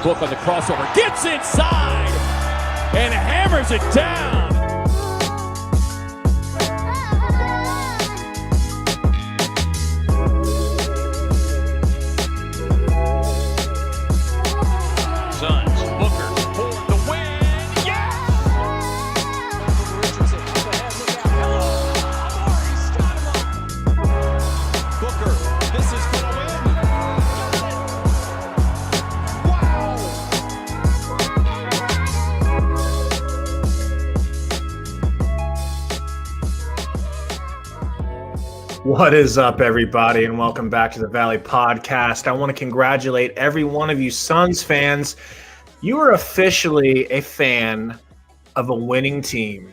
Book on the crossover, gets inside and hammers it down. Suns, Booker for the win. Yes! Booker, this is for the win. What is up, everybody, and welcome back to the Valley Podcast. I want to congratulate every one of you Suns fans. You are officially a fan of a winning team,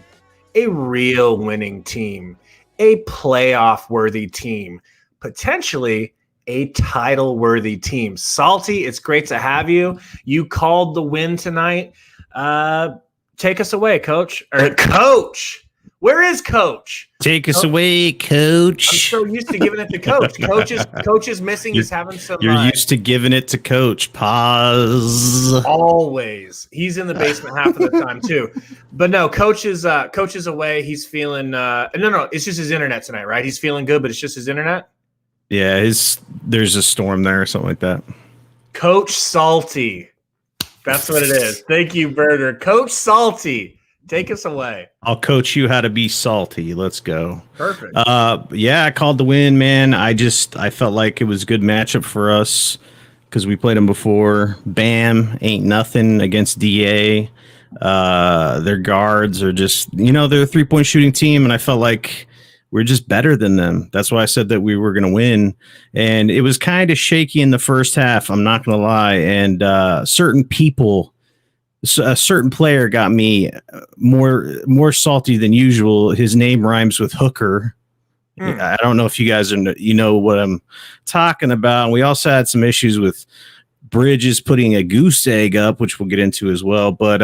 a real winning team, a playoff-worthy team, potentially a title-worthy team. Salty, it's great to have you. You called the win tonight. Take us away, Coach. Coach! Where is Coach? Take us away, Coach. I'm so used to giving it to Coach. Coach is missing. He's having some. You're used to giving it to Coach. Pause. Always. He's in the basement half of the time too. But no, Coach is away. He's feeling. No. It's just his internet tonight, right? He's feeling good, but it's just his internet. Yeah, there's a storm there or something like that. Coach Salty. That's what it is. Thank you, Burger. Coach Salty. Take us away. I'll coach you how to be salty. Let's go. Perfect. Yeah, I called the win, man. I felt like it was a good matchup for us because we played them before. Bam, ain't nothing against DA. Their guards are just, they're a 3-point shooting team, and I felt like we're just better than them. That's why I said that we were going to win. And it was kind of shaky in the first half, I'm not going to lie. And a certain player got me more salty than usual. His name rhymes with Hooker. I don't know if you guys know what I'm talking about. We also had some issues with Bridges putting a goose egg up, which we'll get into as well. But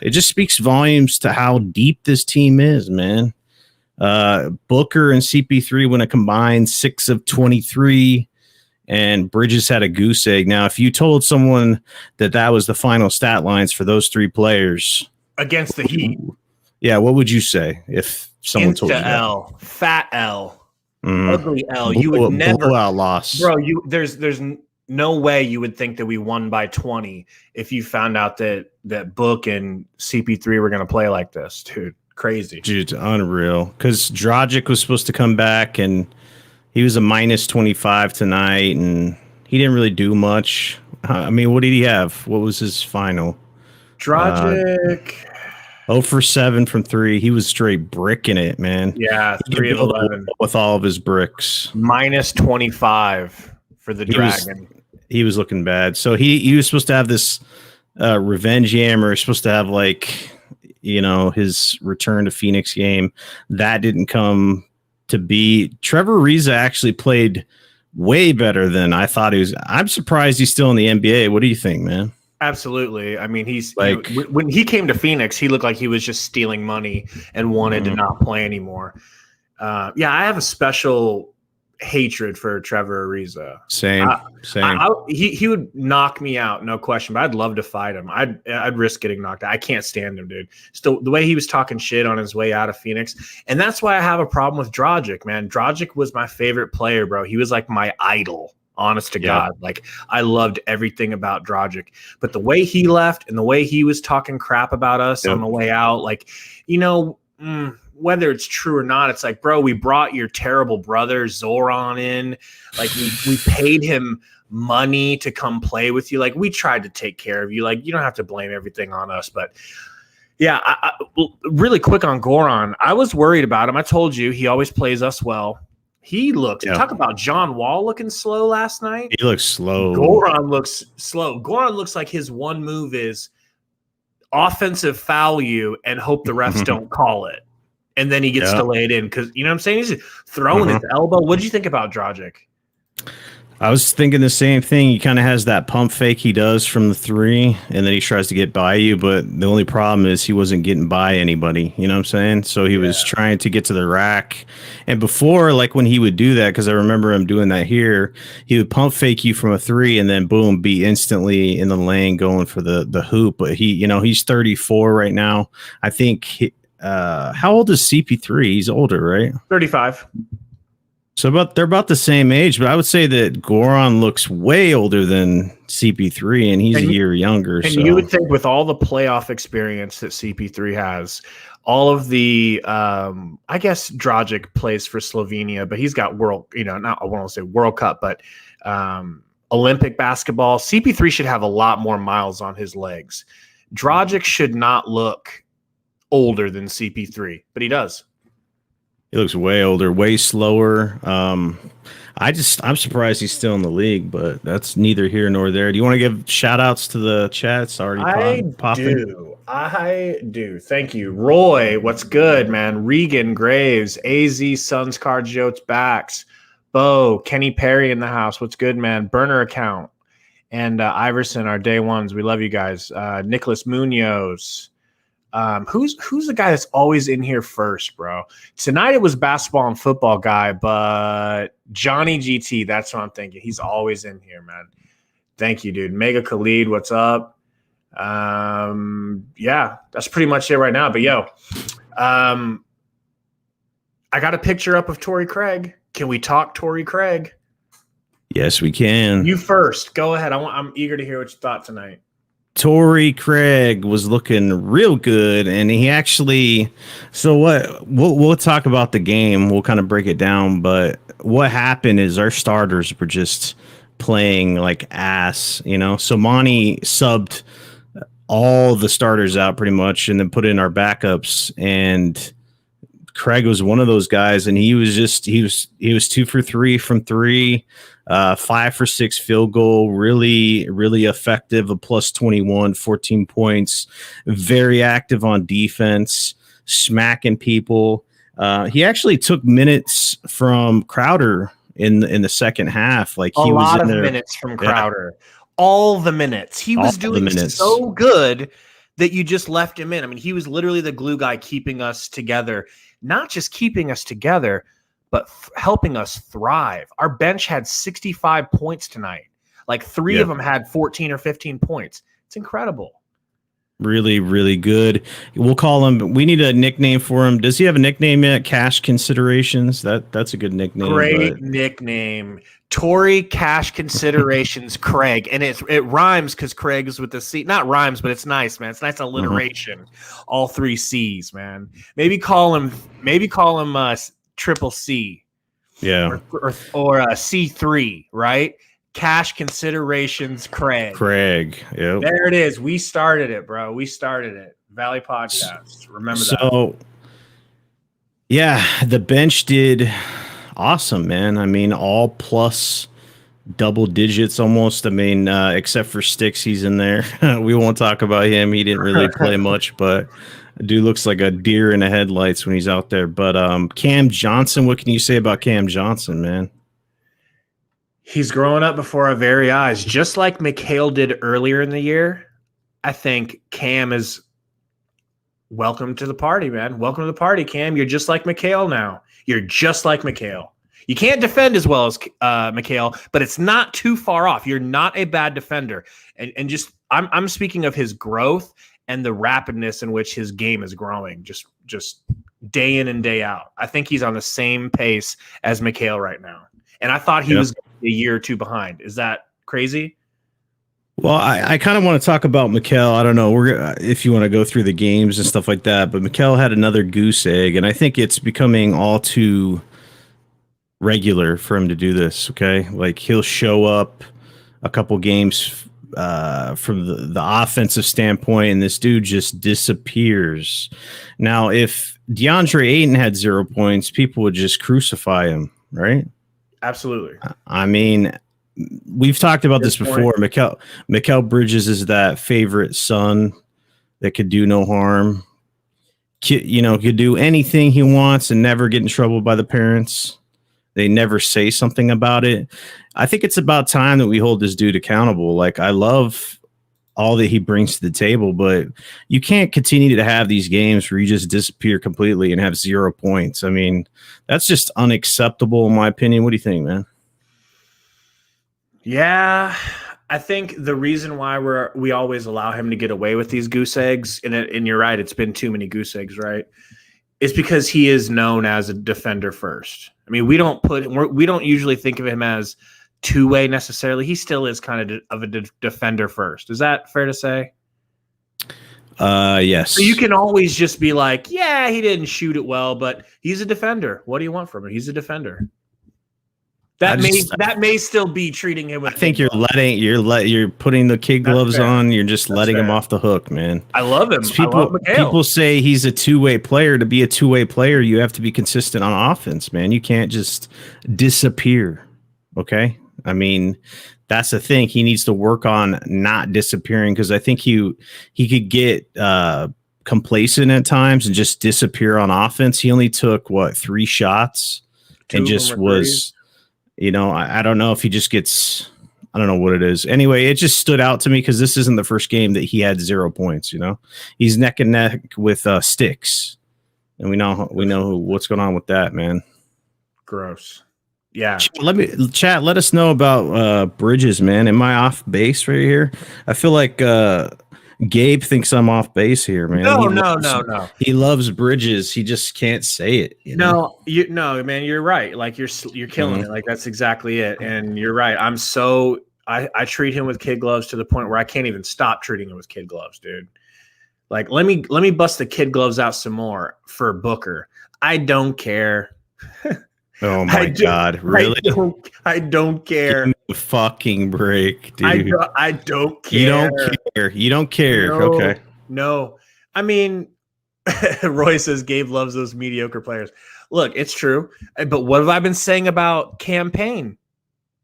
it just speaks volumes to how deep this team is, man. Booker and CP3 went a combined 6 of 23. And Bridges had a goose egg. Now, if you told someone that was the final stat lines for those 3 players against the Heat, yeah, what would you say if someone told you that? L, fat L, ugly L. You would never blowout loss, bro. There's no way you would think that we won by 20 if you found out that Book and CP3 were going to play like this, dude. Crazy, dude, unreal. Because Dragic was supposed to come back and he was a minus 25 tonight, and he didn't really do much. I mean, what did he have? What was his final? Dragic. 0 for 7 from 3. He was straight bricking it, man. Yeah, 3 of 11. With all of his bricks. Minus 25 for the Dragon. He was looking bad. So he was supposed to have this revenge game, or supposed to have his return to Phoenix game. That didn't come to be. Trevor Ariza actually played way better than I thought he was. I'm surprised he's still in the NBA. What do you think, man? Absolutely. I mean, he's when he came to Phoenix, he looked like he was just stealing money and wanted to not play anymore. I have a special hatred for Trevor Ariza. Same. He would knock me out, no question. But I'd love to fight him. I'd risk getting knocked out. I can't stand him, dude. Still, the way he was talking shit on his way out of Phoenix, and that's why I have a problem with Dragic, man. Dragic was my favorite player, bro. He was like my idol. Honest to God, like I loved everything about Dragic, but the way he left and the way he was talking crap about us on the way out, whether it's true or not, it's like, bro, we brought your terrible brother Zoran in. Like we paid him money to come play with you. Like we tried to take care of you. Like you don't have to blame everything on us. But yeah, really quick on Goran. I was worried about him. I told you he always plays us well. He looked, talk about John Wall looking slow last night. He looks slow. Goran looks slow. Goran looks like his one move is offensive foul you and hope the refs don't call it. And then he gets to lay it in because, you know what I'm saying? He's throwing his elbow. What did you think about Dragic? I was thinking the same thing. He kind of has that pump fake he does from the three, and then he tries to get by you. But the only problem is he wasn't getting by anybody. You know what I'm saying? So he was trying to get to the rack. And before, like when he would do that, because I remember him doing that here, he would pump fake you from a three, and then boom, be instantly in the lane going for the hoop. But he's 34 right now. I think. How old is CP3? He's older, right? 35. So they're about the same age, but I would say that Goran looks way older than CP3, and he's a year younger. And you would think with all the playoff experience that CP3 has, all of the, I guess Dragic plays for Slovenia, but he's got I want to say World Cup, but Olympic basketball. CP3 should have a lot more miles on his legs. Dragic should not look older than CP3, but he does. He looks way older, way slower. I'm surprised he's still in the league, but that's neither here nor there. Do you want to give shout outs to the chats already popping? I do. Thank you. Roy, what's good, man? Regan, Graves, AZ, Suns, Cards, Jotes, Backs, Bo, Kenny Perry in the house. What's good, man? Burner account. And Iverson, our day ones. We love you guys. Nicholas Munoz. Who's the guy that's always in here first, bro? Tonight it was basketball and football guy, but Johnny GT, that's what I'm thinking. He's always in here, man. Thank you, dude. Mega Khalid, what's up? Yeah, that's pretty much it right now. But I got a picture up of Torrey Craig. Can we talk Torrey Craig? Yes, we can. You first. Go ahead. I'm eager to hear what you thought tonight. Torrey Craig was looking real good, and he actually. So what? We'll talk about the game. We'll kind of break it down. But what happened is our starters were just playing like ass. So Monty subbed all the starters out pretty much, and then put in our backups. And Craig was one of those guys, and he was 2 for 3 from three. 5 for 6 field goal, really, really effective, a plus 21, 14 points, very active on defense, smacking people. He actually took minutes from Crowder in the second half. Like he was in there. Minutes from Crowder. Yeah. All the minutes. He was doing so good that you just left him in. I mean, he was literally the glue guy keeping us together, not just keeping us together, but helping us thrive. Our bench had 65 points tonight. Like three of them had 14 or 15 points. It's incredible. Really, really good. We'll call him. We need a nickname for him. Does he have a nickname yet? Cash Considerations. That's a good nickname. Great nickname. Torrey Cash Considerations Craig. And it rhymes because Craig is with the C. Not rhymes, but it's nice, man. It's nice alliteration. Mm-hmm. All 3 C's, man. Maybe call him Triple C, or C3, right? Cash Considerations, Craig. Yep. There it is. We started it, bro. We started it. Valley Podcast. Remember that. So, yeah, the bench did awesome, man. I mean, all plus double digits almost. I mean, except for Sticks, he's in there. We won't talk about him. He didn't really play much, but. Dude looks like a deer in the headlights when he's out there. But Cam Johnson, what can you say about Cam Johnson, man? He's growing up before our very eyes, just like Mikhail did earlier in the year. I think Cam is welcome to the party, man. Welcome to the party, Cam. You're just like Mikhail now. You're just like Mikhail. You can't defend as well as Mikhail, but it's not too far off. You're not a bad defender. And just I'm speaking of his growth and the rapidness in which his game is growing, just day in and day out. I think he's on the same pace as Mikhail right now. And I thought he was a year or two behind. Is that crazy? Well, I kind of want to talk about Mikhail. I don't know if you want to go through the games and stuff like that, but Mikhail had another goose egg, and I think it's becoming all too regular for him to do this, okay? Like, he'll show up a couple games from the offensive standpoint, and this dude just disappears. Now, if DeAndre Ayton had 0 points, people would just crucify him, right? Absolutely. I mean, we've talked about this before. Mikal Bridges is that favorite son that could do no harm. Could do anything he wants and never get in trouble by the parents. They never say something about it. I think it's about time that we hold this dude accountable. Like, I love all that he brings to the table, but you can't continue to have these games where you just disappear completely and have 0 points. I mean, that's just unacceptable in my opinion. What do you think, man? Yeah, I think the reason why we always allow him to get away with these goose eggs, and you're right, it's been too many goose eggs, right? It's because he is known as a defender first. I mean, we don't usually think of him as two-way necessarily. He still is kind of a defender first. Is that fair to say? Yes. So you can always just be like, yeah, he didn't shoot it well, but he's a defender. What do you want from him? He's a defender. That may still be treating him with. I think you're putting the kid gloves on. You're just letting him off the hook, man. I love him. People say he's a two-way player. To be a two-way player, you have to be consistent on offense, man. You can't just disappear. Okay, I mean, that's the thing. He needs to work on not disappearing, because I think he could get complacent at times and just disappear on offense. He only took 3 shots and just was. You know, I don't know if he just gets, I don't know what it is. Anyway, it just stood out to me because this isn't the first game that he had 0 points. You know, he's neck and neck with Sticks, and we know what's going on with that, man. Gross. Yeah. Let us know about Bridges, man. Am I off base right here? I feel like Gabe thinks I'm off base here, man. No. He loves Bridges. He just can't say it. No, man, you're right. Like you're killing it. Like that's exactly it. And you're right. I treat him with kid gloves to the point where I can't even stop treating him with kid gloves, dude. Like let me bust the kid gloves out some more for Booker. I don't care. Oh my God! Really? I don't care. Give me a fucking break, dude. I don't care. You don't care. No, okay. No. I mean, Roy says Gabe loves those mediocre players. Look, it's true. But what have I been saying about Campaign?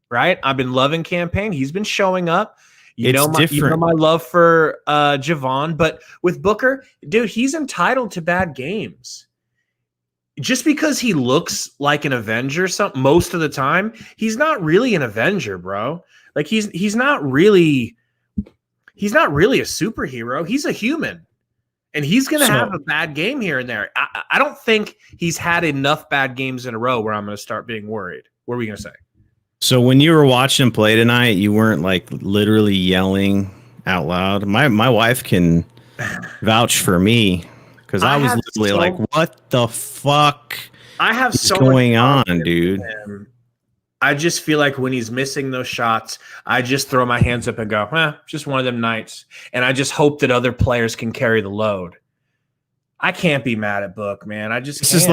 Right? I've been loving Campaign. He's been showing up. You know my love for Javon, but with Booker, dude, he's entitled to bad games. Just because he looks like an Avenger most of the time, he's not really an Avenger, bro. Like he's not really a superhero. He's a human. And he's going to have a bad game here and there. I don't think he's had enough bad games in a row where I'm going to start being worried. What are we going to say? So when you were watching him play tonight, you weren't like literally yelling out loud. My wife can vouch for me. Because I was literally like, what the fuck is going on, dude? I just feel like when he's missing those shots, I just throw my hands up and go, just one of them nights. And I just hope that other players can carry the load. I can't be mad at Book, man. I just This is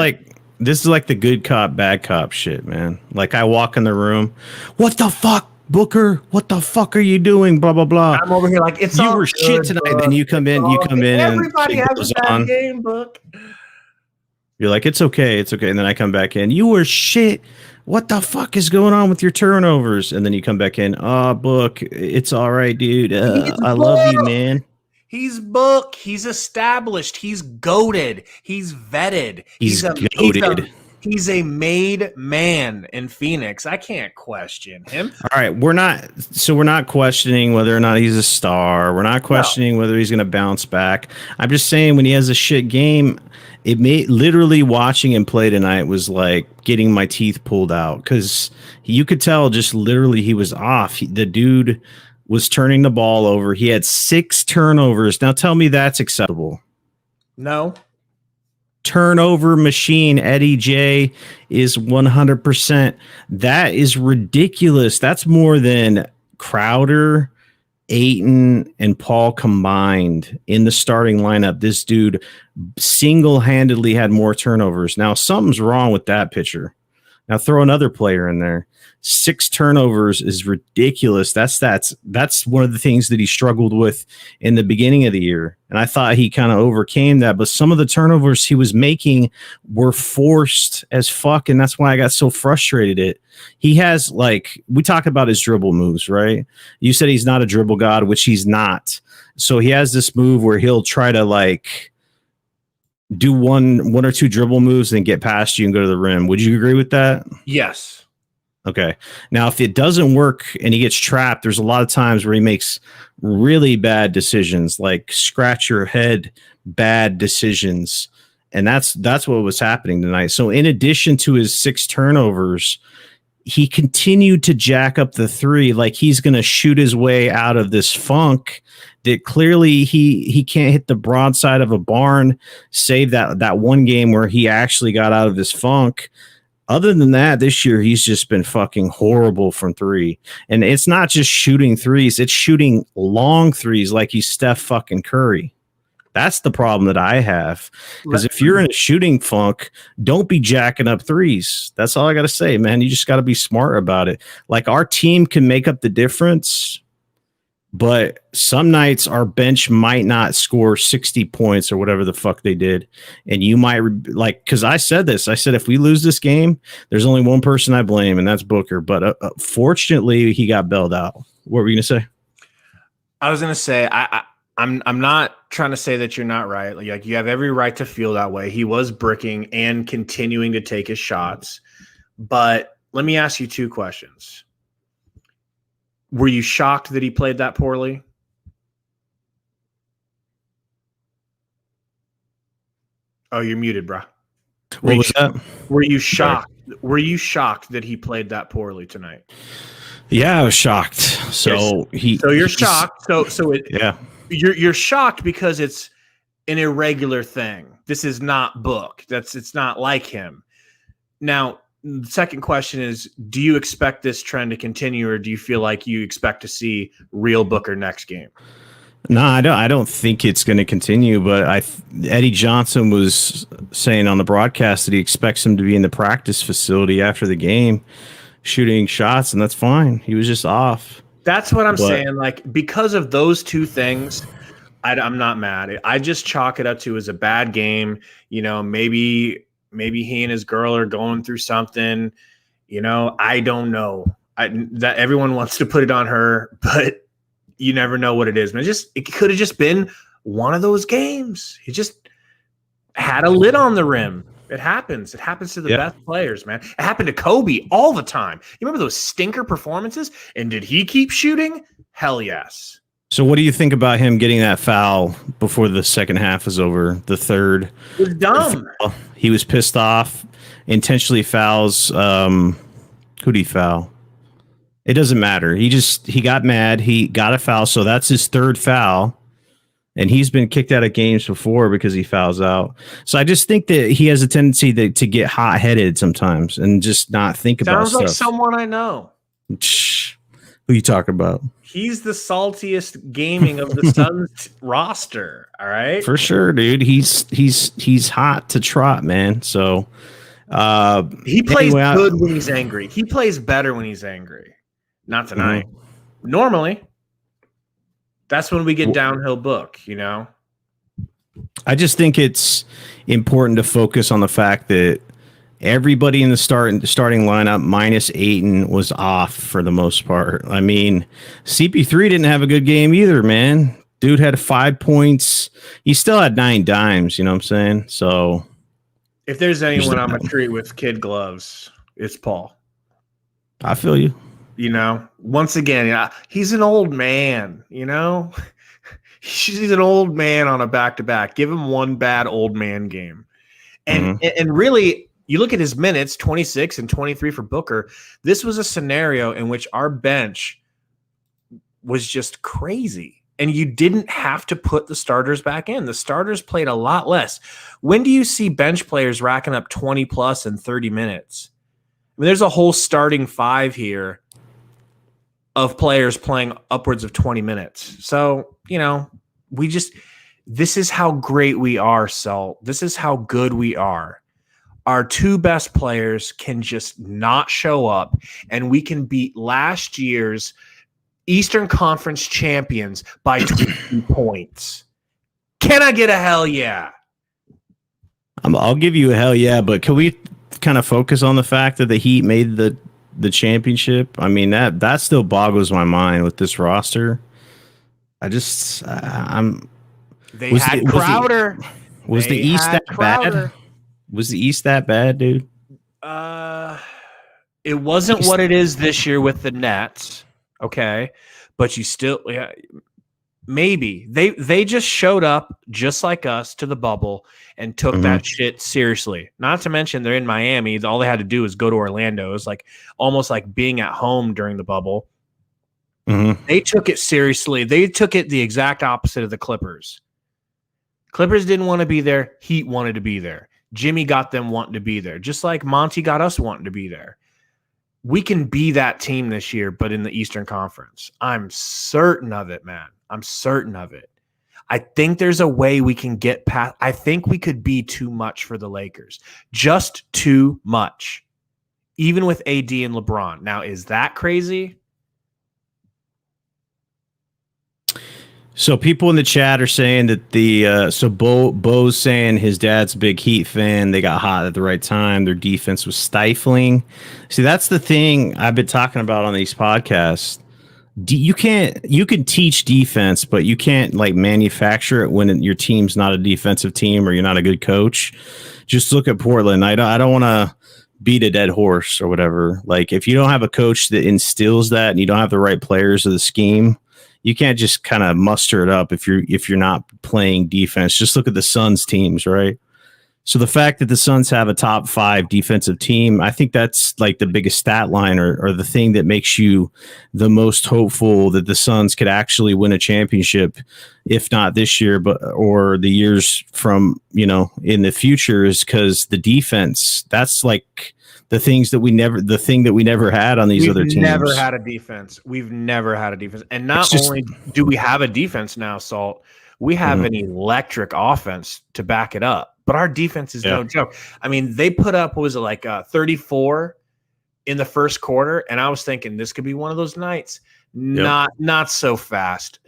like the good cop, bad cop shit, man. Like I walk in the room, what the fuck? Booker, what the fuck are you doing? Blah blah blah. I'm over here like it's you were good, shit tonight. Book. Then you come in, everybody has a bad game, Book. You're like, it's okay, and then I come back in. You were shit. What the fuck is going on with your turnovers? And then you come back in. Oh, Book, it's all right, dude. I love you, man. He's Book. He's established. He's goated. He's vetted. He's goated. He's a made man in Phoenix. I can't question him. All right, we're not questioning whether or not he's a star. We're not questioning whether he's going to bounce back. I'm just saying when he has a shit game, literally watching him play tonight was like getting my teeth pulled out because you could tell just literally he was off. The dude was turning the ball over. He had 6 turnovers. Now tell me that's acceptable. No. Turnover machine. Eddie J is 100%. That is ridiculous. That's more than Crowder, Ayton, and Paul combined in the starting lineup. This dude single-handedly had more turnovers. Now, something's wrong with that pitcher. Now, throw another player in there. 6 turnovers is ridiculous. That's one of the things that he struggled with in the beginning of the year. And I thought he kind of overcame that. But some of the turnovers he was making were forced as fuck. And that's why I got so frustrated. He has, like, we talk about his dribble moves, right? You said he's not a dribble god, which he's not. So he has this move where he'll try to, like, do one or two dribble moves, then get past you and go to the rim. Would you agree with that? Yes. Okay. Now, if it doesn't work and he gets trapped, there's a lot of times where he makes really bad decisions, like scratch your head bad decisions. And that's what was happening tonight. So in addition to his 6 turnovers, he continued to jack up the three like he's going to shoot his way out of this funk that clearly he can't hit the broadside of a barn, save that one game where he actually got out of this funk. Other than that, this year, he's just been fucking horrible from three. And it's not just shooting threes. It's shooting long threes like he's Steph fucking Curry. That's the problem that I have. Because if you're in a shooting funk, don't be jacking up threes. That's all I got to say, man. You just got to be smart about it. Like, our team can make up the difference, but some nights our bench might not score 60 points or whatever the fuck they did. And you might because I said this, I said, if we lose this game, there's only one person I blame, and that's Booker. But fortunately he got bailed out. What were you going to say? I was going to say, I'm not trying to say that you're not right. Like, you have every right to feel that way. He was bricking and continuing to take his shots. But let me ask you 2 questions. Were you shocked that he played that poorly? Oh, you're muted, bro. What was that? Were you shocked? Sorry. Were you shocked that he played that poorly tonight? Yeah, I was shocked. So you're shocked. Yeah. You're shocked because it's an irregular thing. This is not Book. It's not like him. Now, the second question is, do you expect this trend to continue, or do you feel like you expect to see real Booker next game? No, I don't think it's going to continue, but Eddie Johnson was saying on the broadcast that he expects him to be in the practice facility after the game shooting shots, and that's fine. He was just off. That's what I'm saying. Like, because of those 2 things, I'm not mad. I just chalk it up to as a bad game. You know, maybe he and his girl are going through something. You know, I don't know. That everyone wants to put it on her, but you never know what it is. It could have just been one of those games. He just had a lid on the rim. It happens. It happens to the best players, man. It happened to Kobe all the time. You remember those stinker performances? And did he keep shooting? Hell yes. So what do you think about him getting that foul before the second half is over? The third. It was dumb. He was pissed off, intentionally fouls. Who'd he foul? It doesn't matter. He got mad. He got a foul. So that's his 3rd foul. And he's been kicked out of games before because he fouls out. So I just think that he has a tendency to get hot-headed sometimes and just not think about stuff. Sounds like someone I know. Who you talking about? He's the saltiest gaming of the Suns roster. All right, for sure, dude. He's hot to trot, man. So he plays good when he's angry. He plays better when he's angry. Not tonight. Mm-hmm. Normally, that's when we get downhill Book. You know. I just think it's important to focus on the fact that everybody in the starting lineup minus Ayton was off for the most part. I mean, CP3 didn't have a good game either, man. Dude had 5 points. He still had 9 dimes, you know what I'm saying? So if there's anyone I'm a treat with kid gloves, it's Paul. I feel you. You know, once again, he's an old man, you know? He's an old man on a back-to-back. Give him one bad old man game. And really, you look at his minutes, 26 and 23 for Booker. This was a scenario in which our bench was just crazy. And you didn't have to put the starters back in. The starters played a lot less. When do you see bench players racking up 20 plus in 30 minutes? I mean, there's a whole starting 5 here of players playing upwards of 20 minutes. So, you know, this is how great we are, Salt. This is how good we are. Our 2 best players can just not show up, and we can beat last year's Eastern Conference champions by 20 points. Can I get a hell yeah? I'll give you a hell yeah, but can we kind of focus on the fact that the Heat made the championship? I mean, that still boggles my mind with this roster. They had Crowder. Was the East that bad? Was the East that bad, dude? It wasn't what it is this year with the Nets, okay? But you still, maybe they just showed up just like us to the bubble and took that shit seriously. Not to mention they're in Miami. All they had to do is go to Orlando. It was like almost like being at home during the bubble. They took it seriously. They took it the exact opposite of the Clippers. Clippers didn't want to be there. Heat wanted to be there. Jimmy got them wanting to be there, just like Monty got us wanting to be there. We can be that team this year, but in the Eastern Conference. I'm certain of it, man. I'm certain of it. I think there's a way we can get past. I think we could be too much for the Lakers. Just too much. Even with AD and LeBron. Now, is that crazy? So people in the chat are saying that Bo's saying his dad's a big Heat fan. They got hot at the right time. Their defense was stifling. See, that's the thing I've been talking about on these podcasts. You can teach defense, but you can't like manufacture it when your team's not a defensive team or you're not a good coach. Just look at Portland. I don't want to beat a dead horse or whatever. Like if you don't have a coach that instills that and you don't have the right players or the scheme, you can't just kind of muster it up if you're not playing defense. Just look at the Suns teams, right? So the fact that the Suns have a top 5 defensive team, I think that's like the biggest stat line or the thing that makes you the most hopeful that the Suns could actually win a championship, if not this year, or the years from, in the future, is because the defense, that's like the thing that we never had on these other teams. We've never had a defense. And not only do we have a defense now, Salt, we have an electric offense to back it up. But our defense is no joke. I mean, they put up, 34 in the first quarter, and I was thinking this could be one of those nights. Not so fast.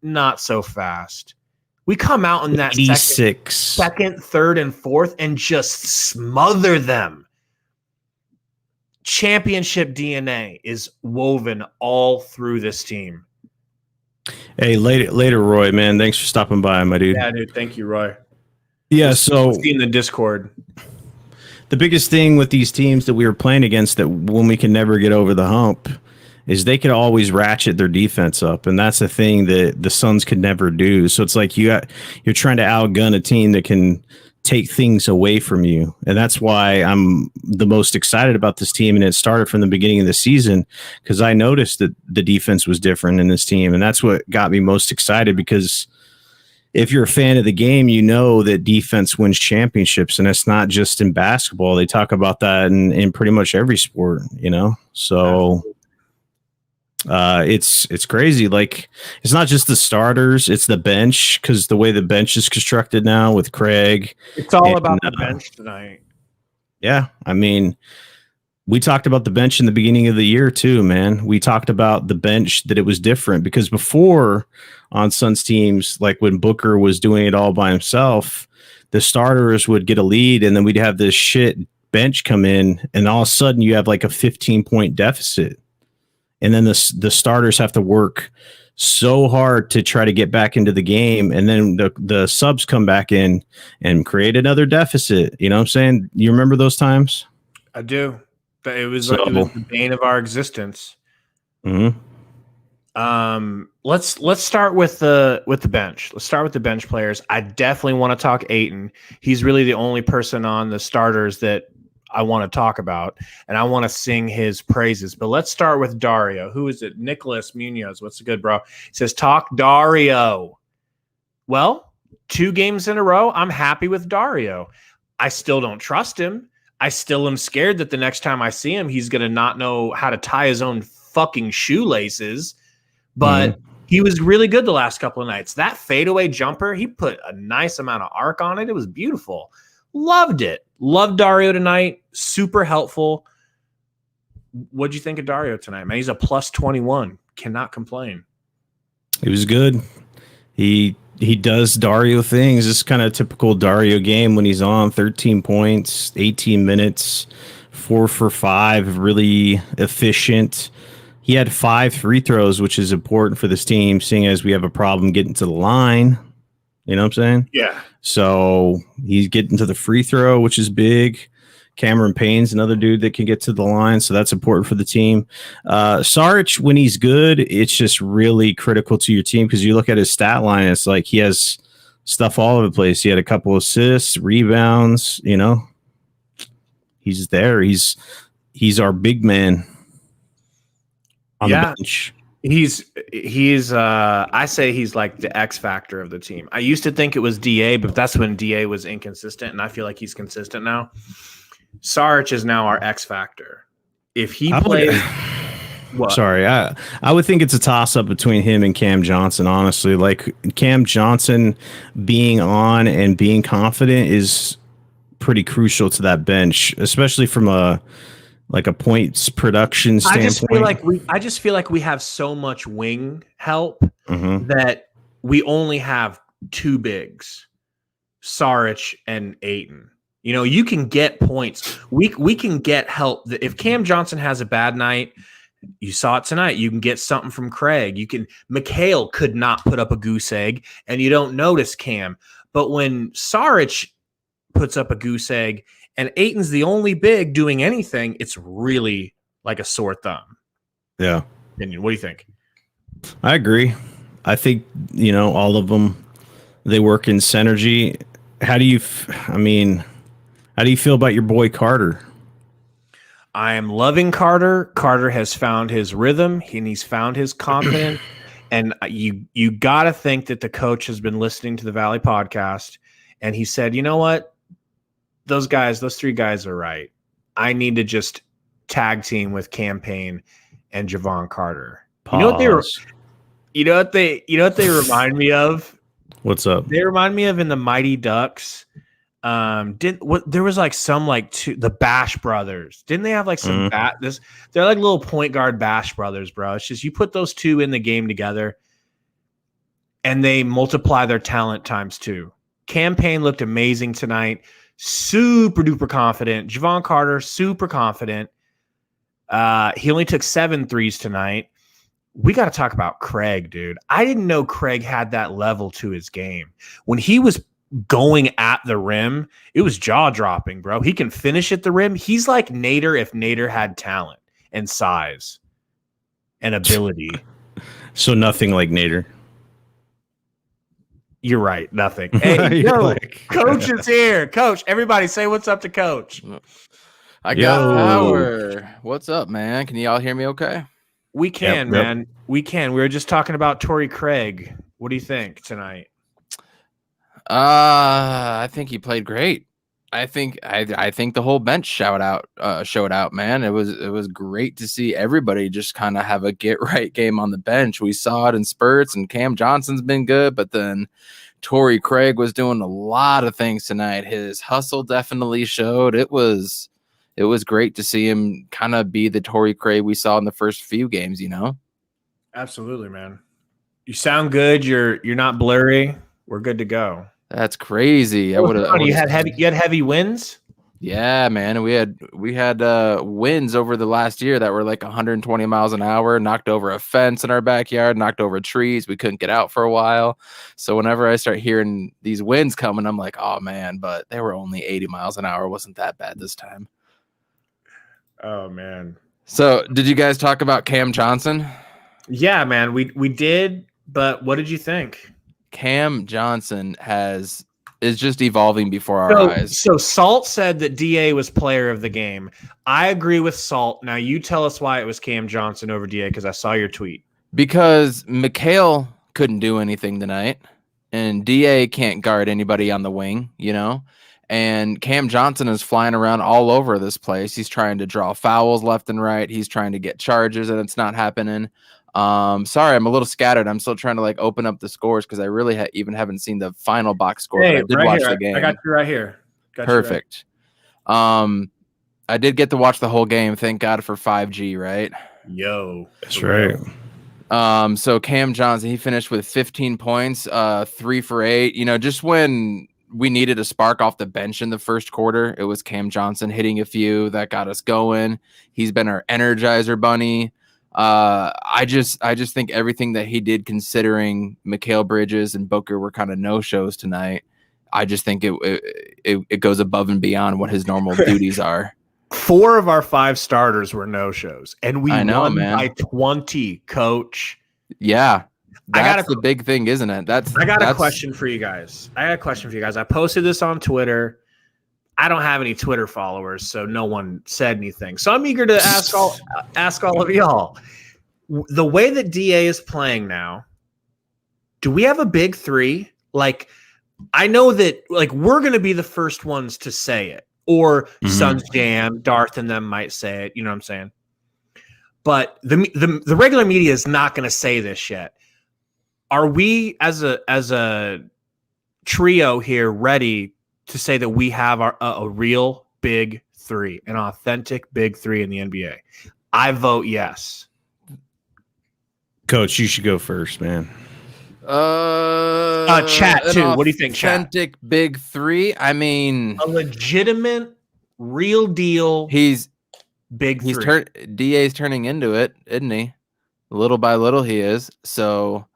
Not so fast. We come out in that second, third, and fourth and just smother them. Championship DNA is woven all through this team. Hey, later, Roy, man. Thanks for stopping by, my dude. Yeah, dude. Thank you, Roy. Yeah, so in the Discord. The biggest thing with these teams that we were playing against that when we can never get over the hump is they could always ratchet their defense up, and that's a thing that the Suns could never do. So it's like you're trying to outgun a team that can take things away from you, and that's why I'm the most excited about this team. And it started from the beginning of the season because I noticed that the defense was different in this team, and that's what got me most excited because if you're a fan of the game, you know that defense wins championships, and it's not just in basketball. They talk about that in pretty much every sport, So it's crazy. Like it's not just the starters; it's the bench because the way the bench is constructed now with Craig. It's all about the bench tonight. Yeah, I mean, we talked about the bench in the beginning of the year too, man. We talked about the bench that it was different because before on Suns teams, like when Booker was doing it all by himself, the starters would get a lead and then we'd have this shit bench come in and all of a sudden you have like a 15-point deficit. And then the starters have to work so hard to try to get back into the game. And then the subs come back in and create another deficit. You know what I'm saying? You remember those times? I do. It was the bane of our existence. Mm-hmm. Let's start with the bench. Let's start with the bench players. I definitely want to talk Ayton. He's really the only person on the starters that I want to talk about, and I want to sing his praises. But let's start with Dario. Who is it? Nicholas Munoz. What's the good, bro? He says, talk Dario. Well, 2 games in a row, I'm happy with Dario. I still don't trust him. I still am scared that the next time I see him, he's going to not know how to tie his own fucking shoelaces. But he was really good the last couple of nights. That fadeaway jumper, he put a nice amount of arc on it. It was beautiful. Loved it. Loved Dario tonight. Super helpful. What'd you think of Dario tonight, man? He's a plus 21. Cannot complain. It was good. He does Dario things. It's kind of a typical Dario game when he's on. 13 points, 18 minutes, 4 for 5, really efficient. He had 5 free throws, which is important for this team, seeing as we have a problem getting to the line. You know what I'm saying? Yeah. So he's getting to the free throw, which is big. Cameron Payne's another dude that can get to the line, so that's important for the team. Saric, when he's good, it's just really critical to your team because you look at his stat line, it's like he has stuff all over the place. He had a couple assists, rebounds, you know. He's there. He's our big man on the bench. He's I say he's like the X factor of the team. I used to think it was DA, but that's when DA was inconsistent, and I feel like he's consistent now. Saric is now our X factor. If he plays what? Sorry, I would think it's a toss up between him and Cam Johnson, honestly. Like Cam Johnson being on and being confident is pretty crucial to that bench, especially from a points production standpoint. I just feel like we have so much wing help that we only have two bigs, Saric and Ayton. You know, you can get points. We can get help. If Cam Johnson has a bad night, you saw it tonight. You can get something from Craig. Mikhail could not put up a goose egg, and you don't notice Cam. But when Saric puts up a goose egg and Ayton's the only big doing anything, it's really like a sore thumb. Yeah. Opinion. What do you think? I agree. I think, you know, all of them, they work in synergy. How do you feel about your boy Carter? I am loving Carter. Carter has found his rhythm and he's found his confidence. And you got to think that the coach has been listening to the Valley podcast and he said, you know what? Those three guys are right. I need to just tag team with Cam Payne and Javon Carter. Pause. You know what they remind me of? What's up? They remind me of in the Mighty Ducks. There was like the Bash Brothers. Didn't they have like some they're like little point guard Bash Brothers, bro. It's just you put those two in the game together and they multiply their talent times two. Cam Payne looked amazing tonight. Super duper confident. Javon Carter, super confident. He only took 7 threes tonight. We got to talk about Craig, dude. I didn't know Craig had that level to his game. When he was going at the rim, it was jaw-dropping, bro. He can finish at the rim. He's like Nader if Nader had talent and size and ability. So nothing like Nader. You're right. Nothing. Hey, Coach is here. Coach, everybody say what's up to Coach. I got power. What's up, man? Can y'all hear me okay? We can, man. We can. We were just talking about Torrey Craig. What do you think tonight? I think he played great. I think the whole bench showed out, man. It was great to see everybody just kind of have a get right game on the bench. We saw it in spurts, and Cam Johnson's been good, but then Torrey Craig was doing a lot of things tonight. His hustle definitely showed. It was great to see him kind of be the Torrey Craig we saw in the first few games, you know? Absolutely, man. You sound good. You're not blurry. We're good to go. That's crazy. You had heavy wins? Yeah, man. We had wins over the last year that were like 120 miles an hour, knocked over a fence in our backyard, knocked over trees. We couldn't get out for a while. So whenever I start hearing these winds coming, I'm like, oh man, but they were only 80 miles an hour. It wasn't that bad this time. Oh man. So did you guys talk about Cam Johnson? Yeah, man. We did, but what did you think? Cam Johnson is just evolving before our eyes. So Salt said that DA was player of the game. I agree with Salt. Now you tell us why it was Cam Johnson over DA because I saw your tweet. Because Mikhail couldn't do anything tonight, and DA can't guard anybody on the wing, you know? And Cam Johnson is flying around all over this place. He's trying to draw fouls left and right. He's trying to get charges, and it's not happening. Sorry, I'm a little scattered. I'm still trying to like open up the scores because I really even haven't seen the final box score. Hey, I did watch the game. I got you right here. Perfect. I did get to watch the whole game. Thank God for 5G, right? Yo, that's right. So Cam Johnson, he finished with 15 points, 3 for 8. You know, just when we needed a spark off the bench in the first quarter, it was Cam Johnson hitting a few that got us going. He's been our Energizer bunny. I just think everything that he did, considering Mikal Bridges and Booker were kind of no-shows tonight, I just think it goes above and beyond what his normal duties are. 4 of our 5 starters were no-shows, and we won man. by 20, coach. Yeah. That's the big thing, isn't it? I got a question for you guys. I posted this on Twitter. I don't have any Twitter followers, so no one said anything. So I'm eager to ask all of y'all. The way that DA is playing now, do we have a big 3? Like, I know that we're going to be the first ones to say it, or Suns Jam, Darth and them might say it. You know what I'm saying? But the regular media is not going to say this yet. Are we as a trio here ready to say that we have a real big 3, an authentic big 3 in the NBA? I vote yes. Coach, you should go first, man. Chat too. What do you think, chat? Authentic big 3. I mean, a legitimate, real deal. He's big 3. DA's turning into it, isn't he? Little by little, he is. So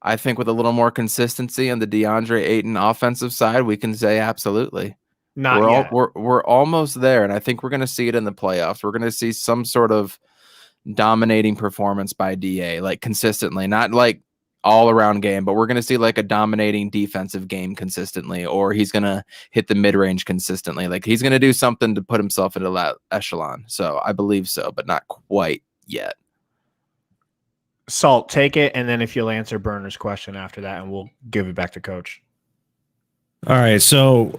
I think with a little more consistency on the DeAndre Ayton offensive side, we can say absolutely. We're almost there, and I think we're going to see it in the playoffs. We're going to see some sort of dominating performance by DA, like consistently, not like all around game, but we're going to see like a dominating defensive game consistently, or he's going to hit the mid-range consistently. Like he's going to do something to put himself into that echelon. So I believe so, but not quite yet. Salt, take it, and then if you'll answer Burner's question after that, and we'll give it back to Coach. All right, so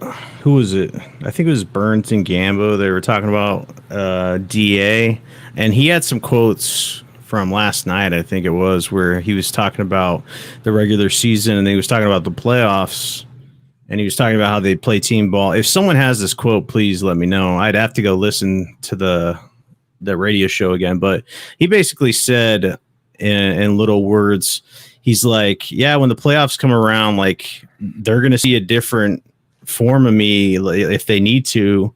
who was it? I think it was Burns and Gambo. They were talking about DA, and he had some quotes from last night, I think it was, where he was talking about the regular season, and he was talking about the playoffs, and he was talking about how they play team ball. If someone has this quote, please let me know. I'd have to go listen to the radio show again, but he basically said in little words, he's like, yeah, when the playoffs come around, like they're going to see a different form of me if they need to,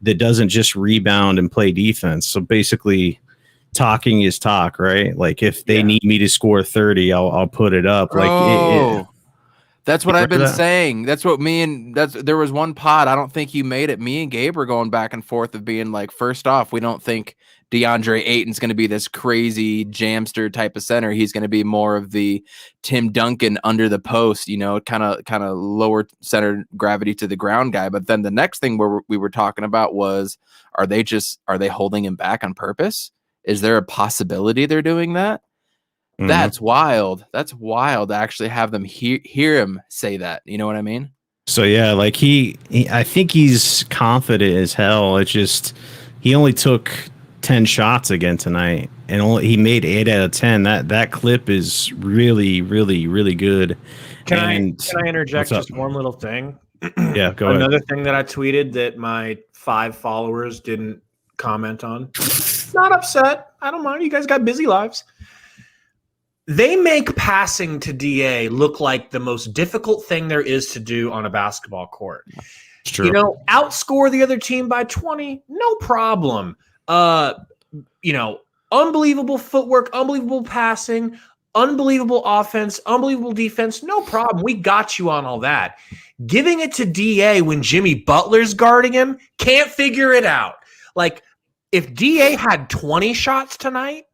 that doesn't just rebound and play defense. So basically talking is talk, right? Like if they need me to score 30, I'll put it up. Like that's what I've been saying. That's what there was one pod. I don't think you made it. Me and Gabe were going back and forth of being like, first off, we don't think DeAndre Ayton's going to be this crazy jamster type of center. He's going to be more of the Tim Duncan under the post, kind of lower center gravity to the ground guy. But then the next thing we were talking about was, are they holding him back on purpose? Is there a possibility they're doing that? Mm-hmm. That's wild. That's wild to actually have them hear him say that. You know what I mean? So yeah, like he I think he's confident as hell. It's just he only took 10 shots again tonight, and he made 8 out of 10. That clip is really, really, really good. Can I interject just one little thing? Yeah, go ahead. Another thing that I tweeted that my 5 followers didn't comment on. Not upset. I don't mind. You guys got busy lives. They make passing to DA look like the most difficult thing there is to do on a basketball court. It's true. Outscore the other team by 20, no problem. Unbelievable footwork, unbelievable passing, unbelievable offense, unbelievable defense, no problem. We got you on all that. Giving it to DA when Jimmy Butler's guarding him, can't figure it out. Like, if DA had 20 shots tonight,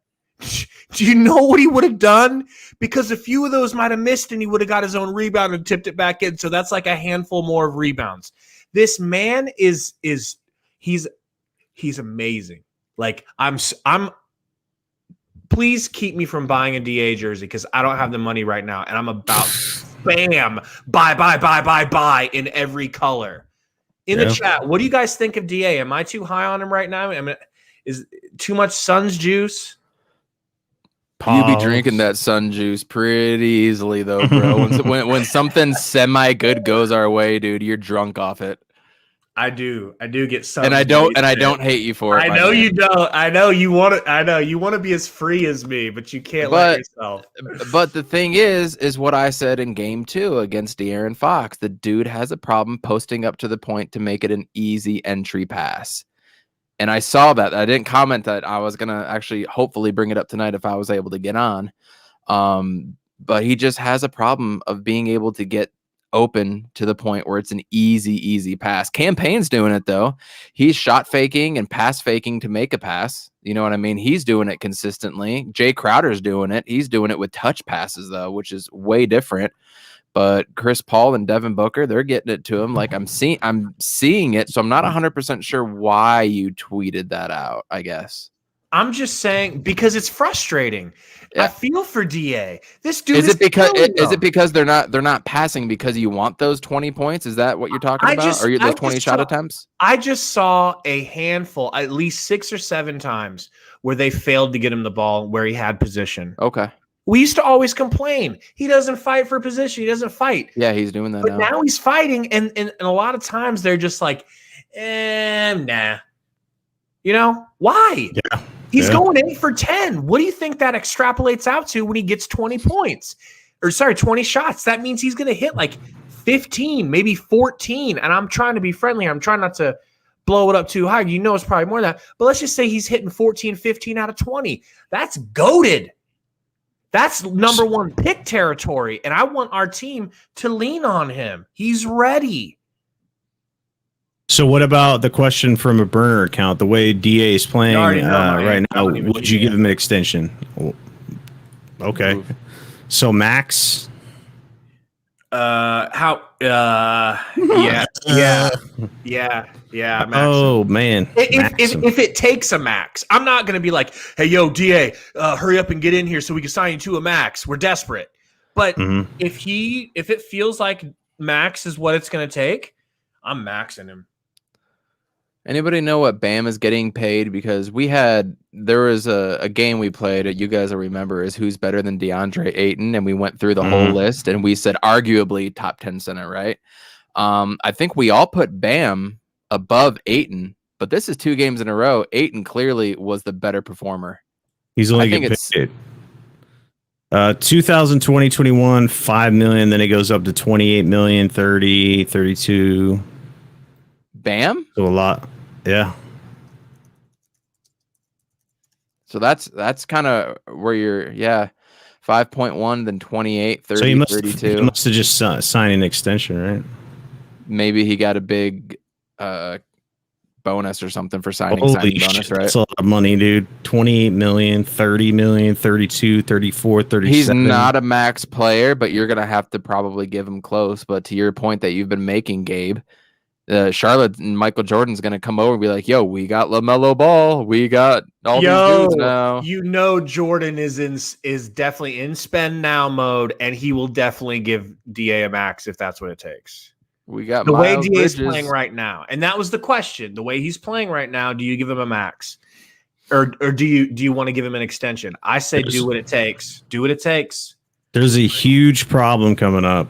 do you know what he would have done? Because a few of those might have missed and he would have got his own rebound and tipped it back in. So that's like a handful more of rebounds. This man he's amazing. Like I'm please keep me from buying a DA jersey because I don't have the money right now. And I'm about bam, buy in every color. In the chat, what do you guys think of DA? Am I too high on him right now? Is too much Suns juice? You be drinking that sun juice pretty easily, though, bro. when something semi good goes our way, dude, you're drunk off it. I do get sun. And I don't hate you for it. I know you don't. I know you want to. I know you want to be as free as me, but you can't let yourself. But the thing is what I said in Game 2 against De'Aaron Fox. The dude has a problem posting up to the point to make it an easy entry pass. And I saw that. I didn't comment that. I was gonna actually hopefully bring it up tonight if I was able to get on. But he just has a problem of being able to get open to the point where it's an easy pass. Campaign's doing it though. He's shot faking and pass faking to make a pass. You know what I mean? He's doing it consistently. Jay Crowder's doing it. He's doing it with touch passes though, which is way different. But Chris Paul and Devin Booker, they're getting it to him. Like I'm seeing it. So I'm not 100% sure why you tweeted that out, I guess. I'm just saying because it's frustrating. Yeah. I feel for DA. This dude is it because they're not passing because you want those 20 points? Is that what you're talking about? Or those 20 shot attempts? I just saw a handful, at least 6 or 7 times where they failed to get him the ball where he had position. Okay. We used to always complain. He doesn't fight for position. He doesn't fight. Yeah, he's doing that but now he's fighting, and a lot of times they're just like, nah. You know, why? Yeah. He's going 8 for 10. What do you think that extrapolates out to when he gets 20 points? Or 20 shots. That means he's going to hit like 15, maybe 14. And I'm trying to be friendly. I'm trying not to blow it up too high. You know it's probably more than that. But let's just say he's hitting 14, 15 out of 20. That's goated. That's number 1 pick territory. And I want our team to lean on him. He's ready. So what about the question from a burner account? The way DA is playing right now, would you give him an extension? Okay. So max? Yeah. Max. Oh man. If it takes a max, I'm not going to be like, hey, yo, DA, hurry up and get in here so we can sign you to a max. We're desperate. But if it feels like max is what it's going to take, I'm maxing him. Anybody know what Bam is getting paid? Because there was a game we played, you guys will remember, is who's better than DeAndre Ayton, and we went through the whole list, and we said arguably top 10 center, right? I think we all put Bam above Ayton, but this is 2 games in a row. Ayton clearly was the better performer. He's only getting paid 2020, 21, 5 million, then it goes up to 28 million, 30, 32. Bam? So a lot. Yeah. So that's kind of where you're 5.1, then 28, 30, so he 32. He must have just signed an extension, right? Maybe he got a big bonus or something for signing Holy bonus, shit, right? That's a lot of money, dude. 28 million, 30 million, 32, 34, 37. He's not a max player, but you're going to have to probably give him close. But to your point that you've been making, Gabe, Charlotte and Michael Jordan's going to come over and be like, yo, we got LaMelo Ball. We got all these dudes now. You know Jordan is definitely in spend now mode, and he will definitely give DA a max if that's what it takes. We got the way DA is playing right now. And that was the question. The way he's playing right now, do you give him a max? Or do you want to give him an extension? I say do what it takes. Do what it takes. There's a huge problem coming up.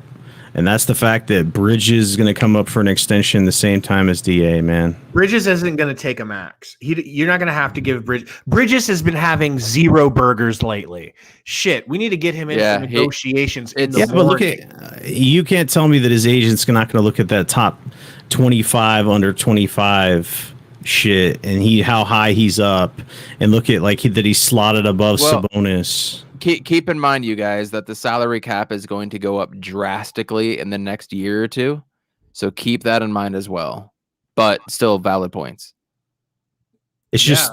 And that's the fact that Bridges is going to come up for an extension the same time as DA, man. Bridges isn't going to take a max. You're not going to have to give Bridges. Bridges has been having 0 burgers lately. Shit, we need to get him in for negotiations. But look you can't tell me that his agent's not going to look at that top 25 under 25 shit and how high he's up and look at that he's slotted above Sabonis. Keep in mind, you guys, that the salary cap is going to go up drastically in the next year or 2. So keep that in mind as well. But still valid points. It's just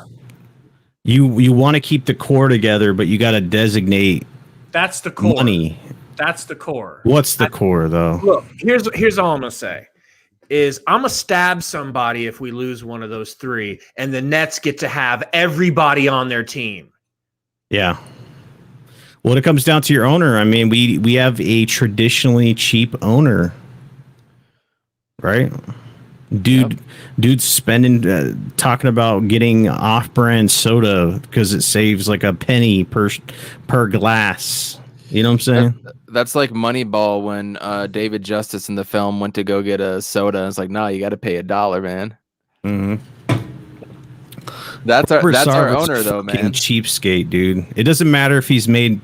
you want to keep the core together, but you got to designate that's the core. Money. That's the core. What's the core, though? Look, here's all I'm going to say. Is I'm going to stab somebody if we lose one of those 3, and the Nets get to have everybody on their team. Yeah. Well, it comes down to your owner. I mean, we have a traditionally cheap owner, right? Dude's spending, talking about getting off-brand soda because it saves like a penny per glass. You know what I'm saying? That's like Moneyball when David Justice in the film went to go get a soda. It's like, no, you got to pay $1, man. Mm-hmm. That's our owner, though, man. Cheapskate, dude. It doesn't matter if he's made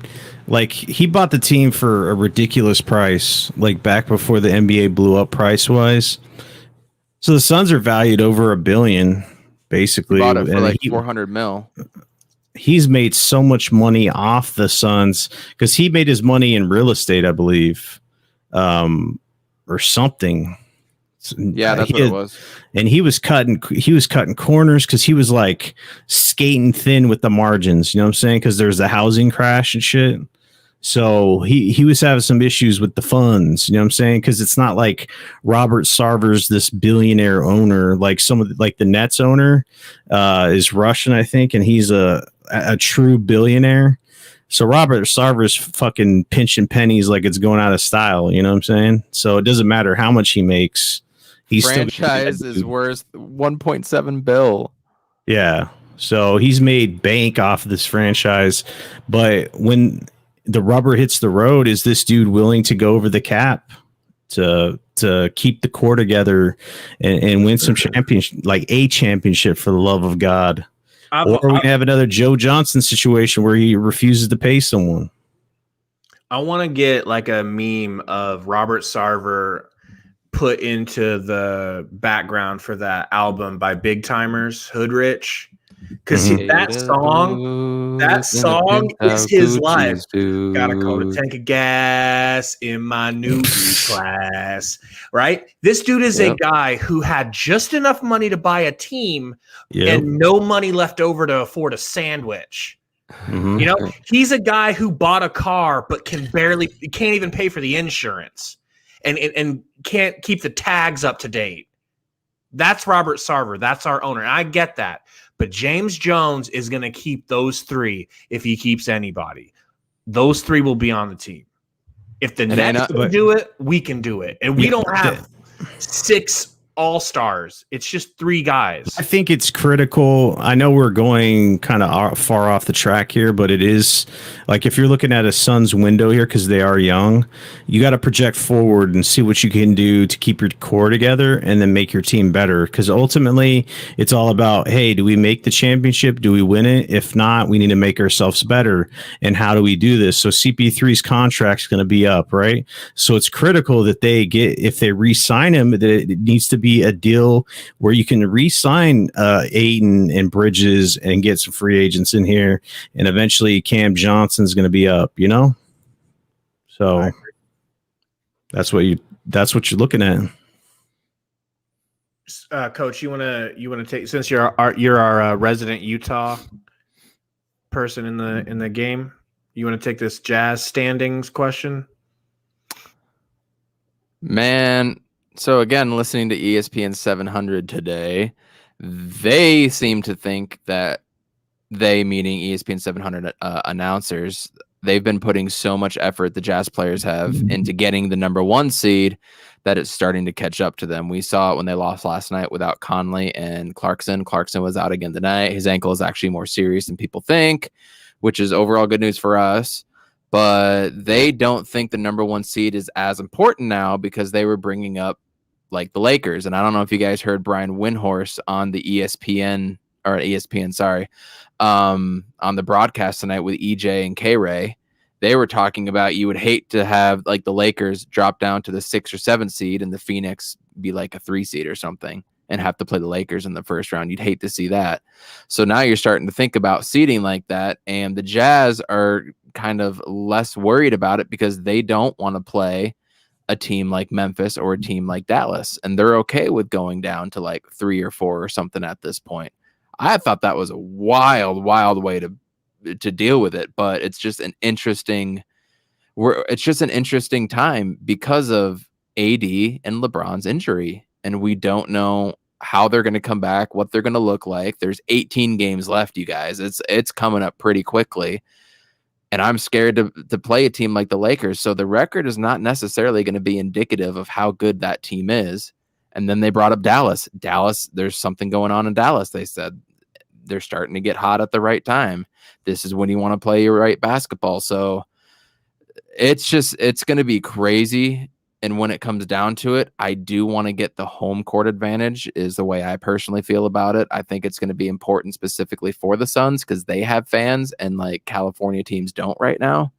he bought the team for a ridiculous price, back before the NBA blew up price wise. So the Suns are valued over $1 billion basically. Bought it for And like 400 mil. He's made so much money off the Suns because he made his money in real estate, I believe, or something. Yeah, that's what it was. And he was cutting corners because he was like skating thin with the margins. You know what I'm saying? Because there's the housing crash and shit. So he was having some issues with the funds. You know what I'm saying? Because it's not like Robert Sarver's this billionaire owner, like like the Nets owner is Russian, I think, and he's a true billionaire. So Robert Sarver's fucking pinching pennies like it's going out of style. You know what I'm saying? So it doesn't matter how much he makes. He's franchise is worth 1.7 bill. Yeah. So he's made bank off of this franchise. But when the rubber hits the road, is this dude willing to go over the cap to keep the core together and win some championship, like a championship, for the love of God? Or we have another Joe Johnson situation where he refuses to pay someone. I want to get like a meme of Robert Sarver put into the background for that album by Big Timers, Hood Rich, because that song is his life. Got a coat, a tank of gas in my new class, right? This dude is a guy who had just enough money to buy a team and no money left over to afford a sandwich. You know, he's a guy who bought a car but can't even pay for the insurance. And can't keep the tags up to date. That's Robert Sarver. That's our owner. I get that. But James Jones is going to keep those three if he keeps anybody. Those three will be on the team. If the Nets can do it, we can do it. And we don't have 6 all-stars. It's just 3 guys. I think it's critical. I know we're going kind of far off the track here, but it is like if you're looking at a Suns window here because they are young, you got to project forward and see what you can do to keep your core together and then make your team better. Because ultimately, it's all about, hey, do we make the championship? Do we win it? If not, we need to make ourselves better. And how do we do this? So CP3's contract's going to be up, right? So it's critical that if they re-sign him, that it needs to be a deal where you can re-sign Ayton and Bridges and get some free agents in here, and eventually Cam Johnson's going to be up, you know. So that's what you're looking at. Coach, you want to take, since you're our resident Utah person in the game, you want to take this Jazz standings question? Man, so again, listening to ESPN 700 today, they seem to think that they, meaning ESPN 700 announcers, they've been putting so much effort, the Jazz players have, into getting the number 1 seed that it's starting to catch up to them. We saw it when they lost last night without Conley and Clarkson. Clarkson was out again tonight. His ankle is actually more serious than people think, which is overall good news for us. But they don't think the number 1 seed is as important now because they were bringing up like the Lakers. And I don't know if you guys heard Brian Windhorst on the ESPN, on the broadcast tonight with EJ and K-Ray. They were talking about you would hate to have like the Lakers drop down to the 6 or 7 seed and the Phoenix be like a 3 seed or something and have to play the Lakers in the first round. You'd hate to see that. So now you're starting to think about seeding like that. And the Jazz are kind of less worried about it because they don't want to play a team like Memphis or a team like Dallas. And they're okay with going down to like 3 or 4 or something at this point. I thought that was a wild, wild way to deal with it. But it's just an interesting time because of AD and LeBron's injury. And we don't know how they're going to come back, what they're going to look like. There's 18 games left, you guys. It's coming up pretty quickly. And I'm scared to play a team like the Lakers. So the record is not necessarily going to be indicative of how good that team is. And then they brought up Dallas. Dallas, there's something going on in Dallas. They said they're starting to get hot at the right time. This is when you want to play your right basketball. So it's going to be crazy. And when it comes down to it, I do want to get the home court advantage is the way I personally feel about it. I think it's going to be important specifically for the Suns because they have fans and like California teams don't right now.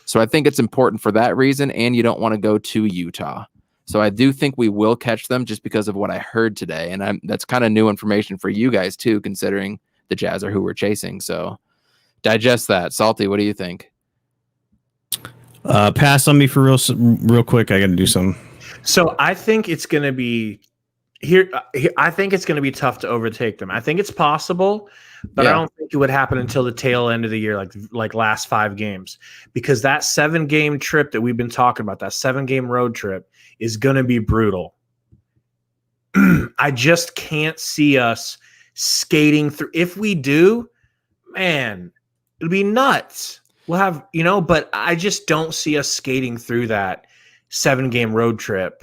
So I think it's important for that reason. And you don't want to go to Utah. So I do think we will catch them just because of what I heard today. And that's kind of new information for you guys too, considering the Jazz are who we're chasing. So digest that. Salty, what do you think? Pass on me for real quick. I got to do something. So I think it's going to be here. I think it's going to be tough to overtake them. I think it's possible, but I don't think it would happen until the tail end of the year, like last 5 games, because that 7-game trip that we've been talking about, that 7-game road trip, is going to be brutal. I just can't see us skating through. If we do, man, it'll be nuts. We'll have, but I just don't see us skating through that 7-game road trip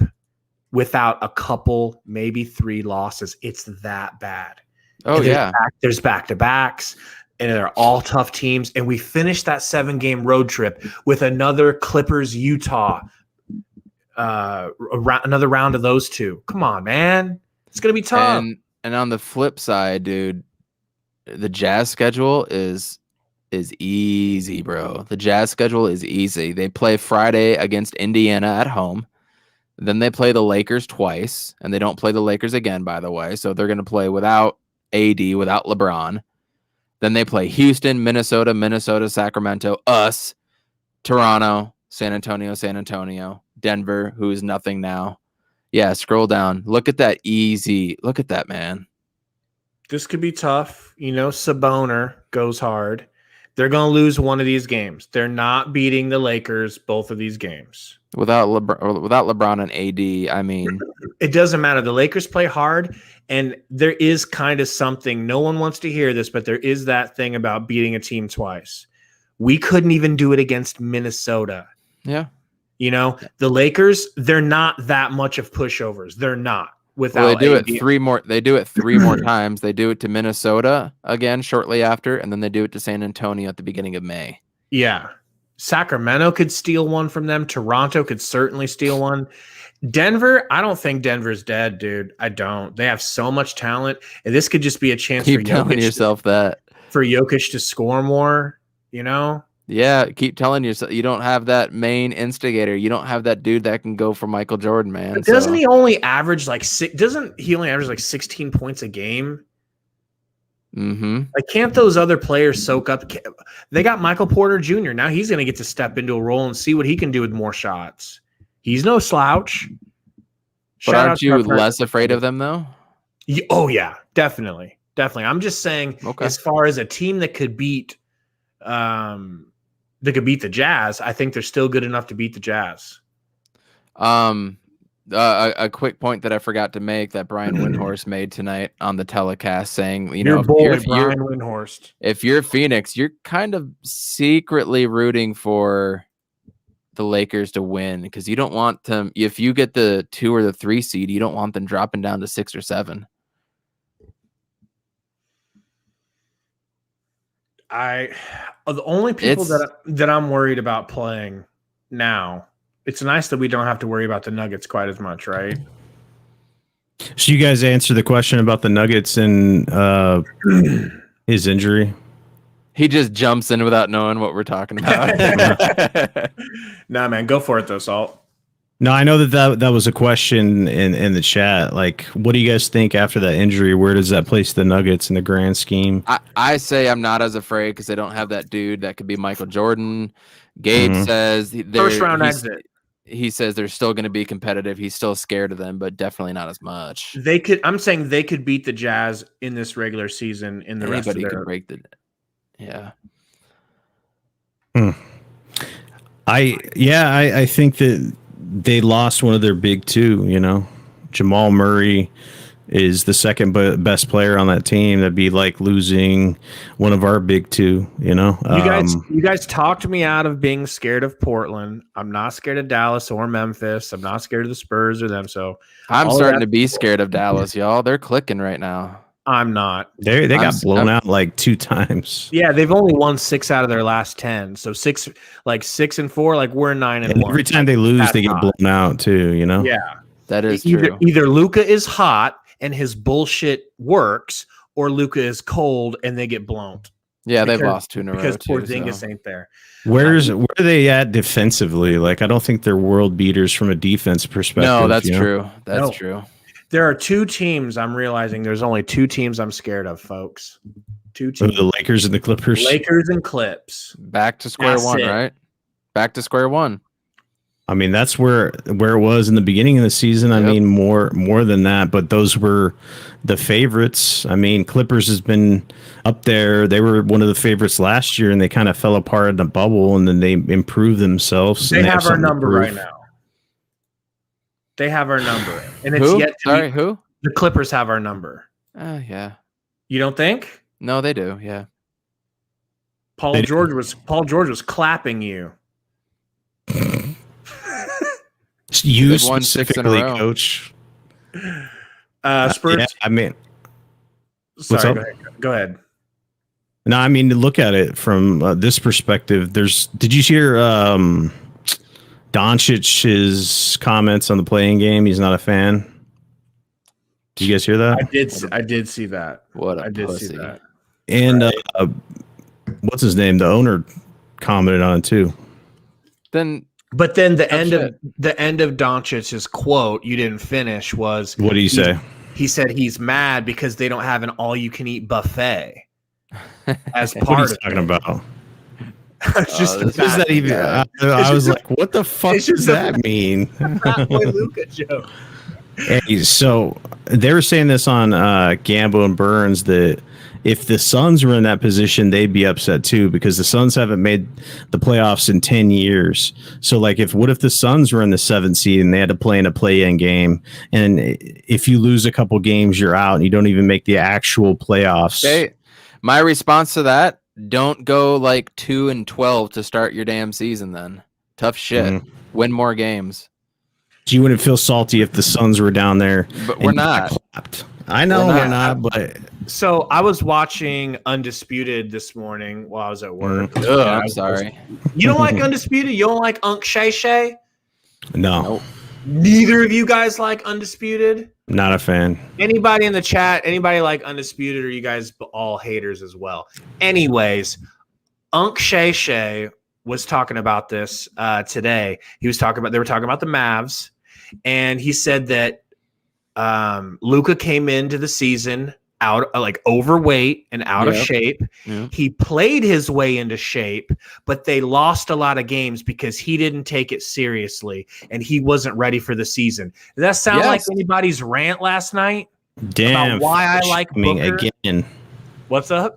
without a couple, maybe 3 losses. It's that bad. Oh, yeah. There's back-to-backs, and they're all tough teams. And we finished that 7-game road trip with another Clippers-Utah, another round of those 2. Come on, man. It's going to be tough. And on the flip side, dude, the Jazz schedule is easy, bro. The Jazz schedule is easy. They play Friday against Indiana at home. Then they play the Lakers twice, and they don't play the Lakers again, by the way. So they're going to play without AD, without LeBron. Then they play Houston, Minnesota, Sacramento, us, Toronto, San Antonio, Denver, who is nothing now. Yeah, scroll down. Look at that easy. Look at that, man. This could be tough. Saboner goes hard. They're going to lose one of these games. They're not beating the Lakers both of these games. Without LeBron and AD, I mean, it doesn't matter. The Lakers play hard, and there is kind of something. No one wants to hear this, but there is that thing about beating a team twice. We couldn't even do it against Minnesota. Yeah. The Lakers, they're not that much of pushovers. They're not. Without they do AD. it 3 more. They do it 3 more times. They do it to Minnesota again shortly after, and then they do it to San Antonio at the beginning of May. Yeah. Sacramento could steal one from them. Toronto could certainly steal one. Denver, I don't think Denver's dead, dude. I don't. They have so much talent, and this could just be a chance Keep telling yourself that. For Jokic to score more, Yeah, keep telling yourself you don't have that main instigator. You don't have that dude that can go for Michael Jordan, man. But doesn't he only average doesn't he only average like 16 points a game? Mm-hmm. Like, can't those other players soak up? They got Michael Porter Jr. Now he's going to get to step into a role and see what he can do with more shots. He's no slouch. But aren't you less afraid of them, though? Oh, yeah, definitely. I'm just saying, as far as a team that could beat the Jazz, I think they're still good enough to beat the Jazz. A quick point that I forgot to make that Brian Windhorst made tonight on the telecast, saying, Brian Windhorst. If you're Phoenix, you're kind of secretly rooting for the Lakers to win because you don't want them. If you get the 2 or the 3 seed, you don't want them dropping down to 6 or 7. The only people that I'm worried about playing now. It's nice that we don't have to worry about the Nuggets quite as much, right? So you guys answer the question about the Nuggets and his injury. He just jumps in without knowing what we're talking about. Nah, man, go for it though, Salt. No, I know that was a question in the chat. Like, what do you guys think after that injury? Where does that place the Nuggets in the grand scheme? I say I'm not as afraid because they don't have that dude that could be Michael Jordan. Gabe says first round exit. He says they're still going to be competitive. He's still scared of them, but definitely not as much. I'm saying they could beat the Jazz in this regular season. In the rest of could break the. Yeah. I think that they lost one of their big 2. Jamal Murray is the second best player on that team. That'd be like losing one of our big 2. You guys talked me out of being scared of Portland. I'm not scared of Dallas or Memphis. I'm not scared of the Spurs or them. So I'm starting to be scared of Dallas, y'all. They're clicking right now. I'm not. They got blown out like 2 times. Yeah, they've only won 6 out of their last 10. So 6 and 4. Like we're 9 and 1. Every time they lose, they get blown out too. Yeah, that is true. Either Luka is hot and his bullshit works, or Luka is cold and they get blown. Yeah, they've lost 2 in a row because too. Porzingis So. ain't there. Where are they at defensively? Like, I don't think they're world beaters from a defense perspective. No, that's you know? true. That's No. true. There are 2 teams. I'm realizing there's only 2 teams I'm scared of, folks. 2 So teams. the Lakers and the Clippers. Lakers and Clips. Back to square That's one, it. right? Back to square one. I mean, that's where it was in the beginning of the season. I Yep. mean, more than that, but those were the favorites. I mean, Clippers has been up there. They were one of the favorites last year, and they kind of fell apart in the bubble, and then they improved themselves. They and have our something to number prove. right now. They have our number, and it's Who? yet to Sorry, be, who? the Clippers have our number. Yeah. You don't think? No, they do. Yeah. Paul George was clapping you. You They've won 6 in a specifically, row. Coach. Spurs. Yeah, I mean, Sorry, up? go ahead. no, I mean to look at it from this perspective. Did you hear Doncic's comments on the playing game? He's not a fan. Did you guys hear that? I did see that. What a I did pussy. see that. And what's his name? The owner commented on it too. But then the end of Doncic's quote, you didn't finish, was What do you say? He said he's mad because they don't have an all-you-can-eat buffet as What are part you of talking it. about? It's just this What does that even? Yeah. I was just like, what the fuck it's just does a- that mean? Fat Boy Luka joke. Hey, so they were saying this on Gambo and Burns that if the Suns were in that position, they'd be upset too because the Suns haven't made the playoffs in 10 years. So, like, what if the Suns were in the 7th seed and they had to play in a play-in game, and if you lose a couple games, you're out and you don't even make the actual playoffs? Okay. My response to that: don't go like 2-12 to start your damn season. Then tough shit. Mhm. Win more games. You wouldn't feel salty if the Suns were down there, But and we're you got not. clapped. I know We're we're not. not, but So I was watching Undisputed this morning while I was at work. Ugh, Yeah, I'm sorry. You don't like Undisputed? You don't like Unc Shay Shay? no, Nope. Neither of you guys like Undisputed? not a fan. Anybody in the chat, anybody like Undisputed, or you guys all haters as well? Anyways, Unc Shay Shay was talking about this today. They were talking about the Mavs, and he said that Luka came into the season out like overweight and out of Yep. shape. Yep. He played his way into shape, but they lost a lot of games because he didn't take it seriously and he wasn't ready for the season. Does that sound like Yes. anybody's rant last night? Damn, About why I fat like shaming Booker? again. What's up?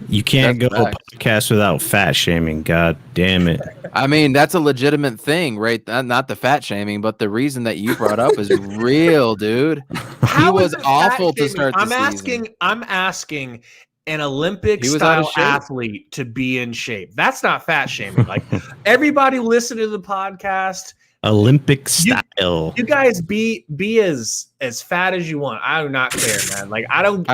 You can't That's go a facts. podcast without fat shaming. God damn it. I mean, that's a legitimate thing, right? Not the fat shaming, but the reason that you brought up is real, dude. How was is it awful fat to shaming? start the I'm asking an Olympic He was out of style shape. athlete to be in shape. That's not fat shaming. Like everybody listen to the podcast. Olympic style. You guys be as fat as you want. I do not care, man. Like I don't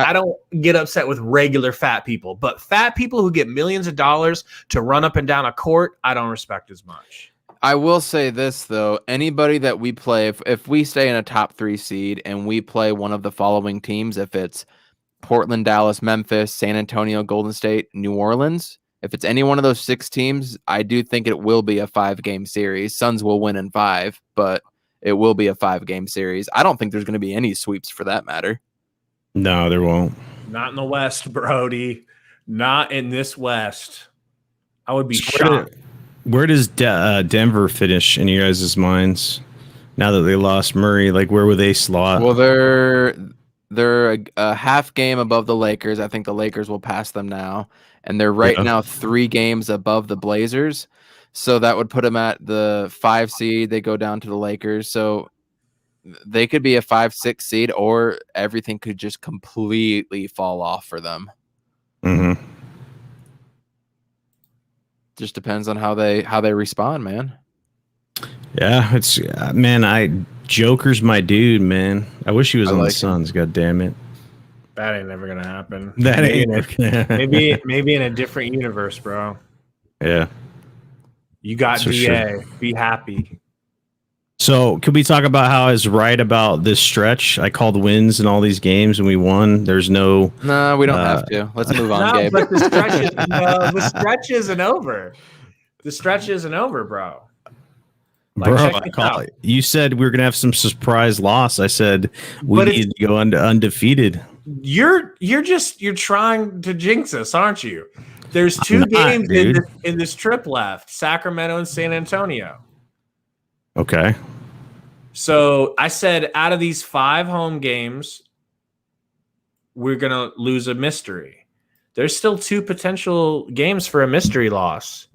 get upset with regular fat people, but fat people who get millions of dollars to run up and down a court, I don't respect as much. I will say this though: anybody that we play, if we stay in a top 3 seed and we play one of the following teams, if it's Portland, Dallas, Memphis, San Antonio, Golden State, New Orleans, if it's any one of those 6 teams, I do think it will be a 5-game series. Suns will win in 5, but it will be a 5-game series. I don't think there's going to be any sweeps for that matter. No, there won't. Not in the West, Brody. Not in this West. I would be shocked. Where does Denver finish in your guys' minds now that they lost Murray? Like, where would they slot? Well, they're a half game above the Lakers. I think the Lakers will pass them now. And they're right now 3 games above the Blazers. So that would put them at the 5 seed. They go down to the Lakers. So they could be a 5-6 seed, or everything could just completely fall off for them. Mm-hmm. Just depends on how they respond, man. Yeah, it's man. Joker's my dude, man. I wish he was on the like Suns. God damn it. That ain't never gonna happen. That ain't Maybe in a different universe, bro. Yeah. You got That's for DA. Be happy. So, could we talk about how I was right about this stretch? I called wins in all these games and we won. There's no. No, we don't have to. Let's move on, No, Gabe. but the stretch isn't over. The stretch isn't over, bro. Like, Bro, check this out. you said we were gonna have some surprise loss. I said we But needed to go undefeated. You're trying to jinx us, aren't you? There's two not, games dude. in this trip left: Sacramento and San Antonio. Okay. So I said, out of these 5 home games, we're gonna lose a mystery. There's still 2 potential games for a mystery loss.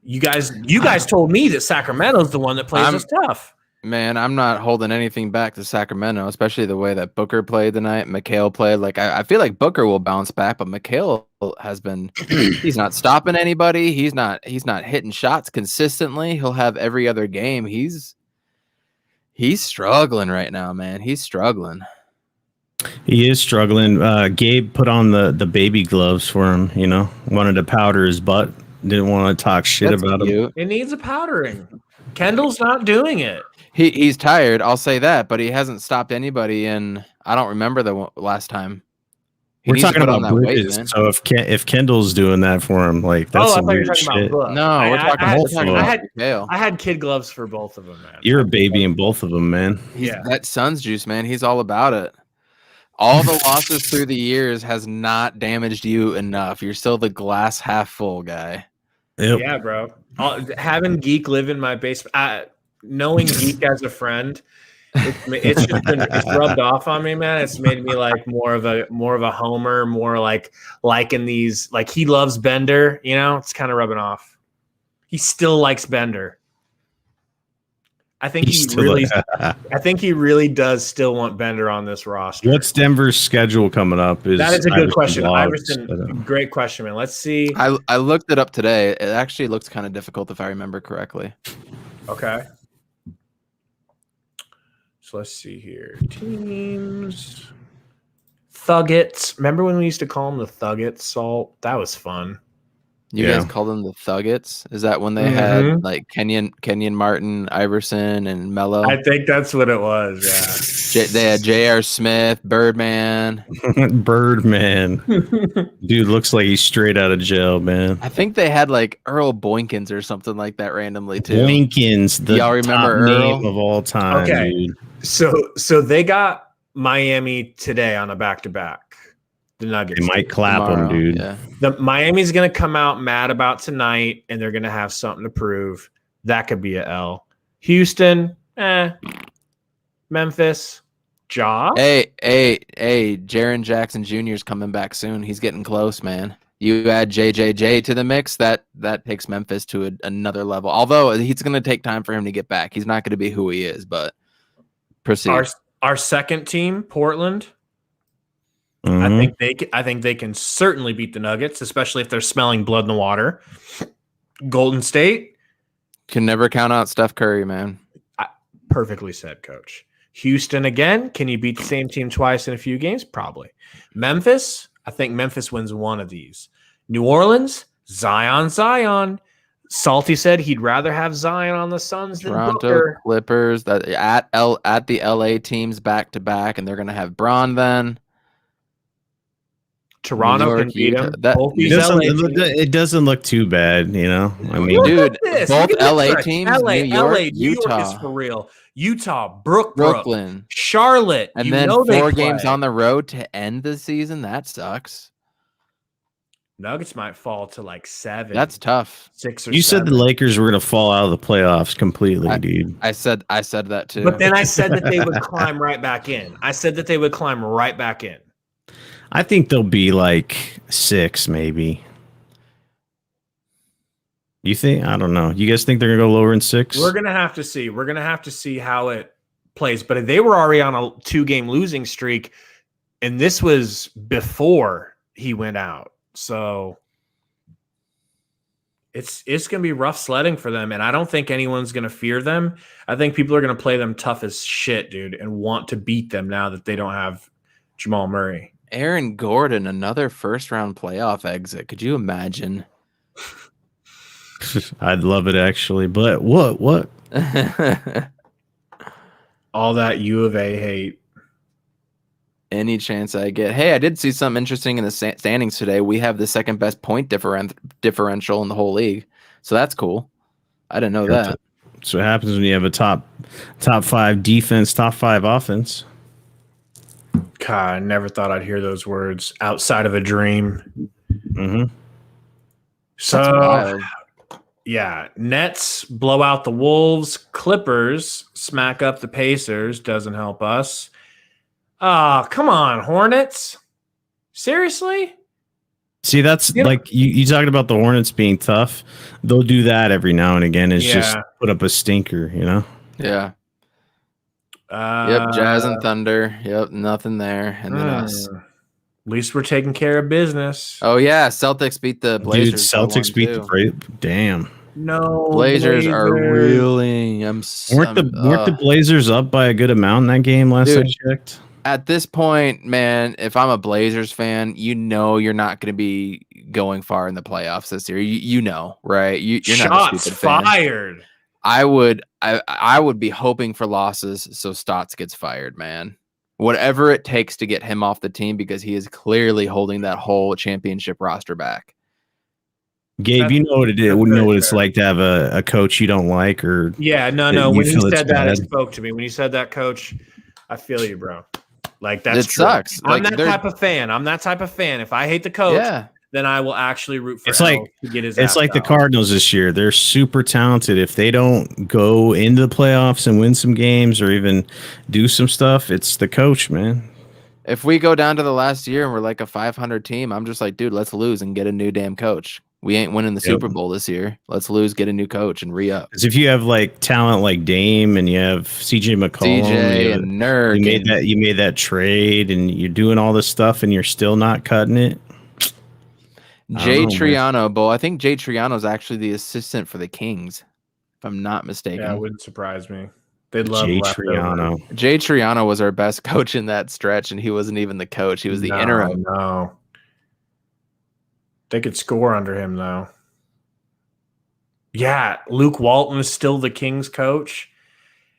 You guys told me that Sacramento's the one that plays us tough. Man, I'm not holding anything back to Sacramento, especially the way that Booker played tonight. Mikhail played. Like I feel like Booker will bounce back, but Mikhail has been he's not stopping anybody. He's not hitting shots consistently. He'll have every other game. He's struggling right now, man. He's struggling. He is struggling. Gabe put on the baby gloves for him, wanted to powder his butt. Didn't want to talk shit That's about him. cute. It needs a powdering. Kendall's not doing it. He's tired, I'll say that, but he hasn't stopped anybody in I don't remember the last time. He We're needs to talking put on about that weight, Bridges. man. So if Kendall's doing that for him, like that's I some thought you were weird talking about shit. Book. No, we're talking I Mikhail. had kid gloves for both of them, man. You're a baby in both of them, man. Yeah. That Suns juice, man. He's all about it. All the losses through the years has not damaged you enough. You're still the glass half full guy. Yep. Yeah, bro. Having Geek live in my basement, knowing Geek as a friend, it's rubbed off on me, man. It's made me like more of a homer, more like liking these. Like he loves Bender, It's kind of rubbing off. He still likes Bender. I think I think he really does still want Bender on this roster. What's Denver's schedule coming up? That is a good question. Blogs, Iverson, great question, man. Let's see. I looked it up today. It actually looks kind of difficult if I remember correctly. Okay. So let's see here. Teams. Thuggets. Remember when we used to call them the Thuggets, Salt? That was fun. You guys call them the Thuggets? Is that when they had like Kenyon Martin, Iverson, and Melo? I think that's what it was, yeah. They had J.R. Smith, Birdman. Birdman. Dude looks like he's straight out of jail, man. I think they had like Earl Boykins or something like that randomly too. Boykins, the Y'all remember top Earl? name of all time, Okay. dude. So they got Miami today on a back-to-back. The Nuggets. They might clap him, dude. Yeah. The Miami's going to come out mad about tonight, and they're going to have something to prove. That could be a L. Houston, Memphis, Ja. Hey, Jaren Jackson Jr. is coming back soon. He's getting close, man. You add JJJ to the mix, that takes Memphis to another level. Although it's going to take time for him to get back. He's not going to be who he is, but proceed. Our second team, Portland. Mhm. I think they can certainly beat the Nuggets, especially if they're smelling blood in the water. Golden State, Can never count out Steph Curry, man. perfectly said, Coach. Houston again. Can you beat the same team twice in a few games? Probably. Memphis. I think Memphis wins one of these. New Orleans, Zion. Salty said he'd rather have Zion on the Suns than Toronto Booker. Clippers at the LA teams back to back, and they're going to have Braun then. Toronto New York, can beat Utah. them. That- Both It these LA doesn't, teams. it doesn't look too bad, I mean, Look Dude, at this. both Look at this LA stretch. teams, LA, New York, New York Utah. is for real. Utah, Brooklyn, Brooklyn. Charlotte, And you then know they 4 games play. on the road to end the season. That sucks. Nuggets might fall to like 7. That's tough. 6 or you 7. said the Lakers were going to fall out of the playoffs completely, dude. I said that too. But then I said that they would climb right back in. I think they'll be like 6, maybe. You think? I don't know. You guys think they're going to go lower in 6? We're gonna have to see. We're gonna have to see how it plays. But they were already on a 2-game losing streak, and this was before he went out. So it's gonna be rough sledding for them, and I don't think anyone's gonna fear them. I think people are gonna play them tough as shit, dude, and want to beat them now that they don't have Jamal Murray. Aaron Gordon, another first-round playoff exit. Could you imagine? I'd love it, actually. But what? All that U of A hate. Any chance I get. Hey, I did see something interesting in the standings today. We have the second best point differential in the whole league, so that's cool. I didn't know that. That's what happens when you have a top 5 defense, top 5 offense. God, I never thought I'd hear those words outside of a dream. Mm-hmm. So, yeah, Nets blow out the Wolves. Clippers smack up the Pacers. Doesn't help us. Oh, come on, Hornets. Seriously? See, that's like you talked about the Hornets being tough. They'll do that every now and again. Is just put up a stinker, you know? Yeah. Yep, Jazz and Thunder. Yep, nothing there. And then us. At least we're taking care of business. Oh, yeah. Celtics beat the Blazers. Dude, Celtics beat the Blazers. Damn. No, Blazers are reeling. Weren't the Blazers up by a good amount in that game last I checked? At this point, man, if I'm a Blazers fan, you know you're not going to be going far in the playoffs this year. You know, right? You're not a stupid fan. Fired. I would be hoping for losses so Stotts gets fired, man. Whatever it takes to get him off the team because he is clearly holding that whole championship roster back. Gabe, you know what it is. We know what it's like to have a coach you don't like, or no. When he said that, it spoke to me. When you said that, Coach, I feel you, bro. Like that's it sucks. I'm that type of fan. If I hate the coach, then I will actually root for him to get his. It's like the Cardinals this year. They're super talented. If they don't go into the playoffs and win some games or even do some stuff, it's the coach, man. If we go down to the last year and we're like a 500 team, I'm just like, dude, let's lose and get a new damn coach. We ain't winning the Super Bowl this year. Let's lose, get a new coach, and re-up. Because if you have like talent like Dame and you have CJ McCollum, and Nurk, you made that trade, and you're doing all this stuff, and you're still not cutting it. Jay Triano, Bo. I think Jay Triano is actually the assistant for the Kings, if I'm not mistaken. Yeah, it wouldn't surprise me. They love Jay Triano. Jay Triano was our best coach in that stretch, and he wasn't even the coach. He was the interim. No. They could score under him, though. Yeah, Luke Walton is still the Kings coach.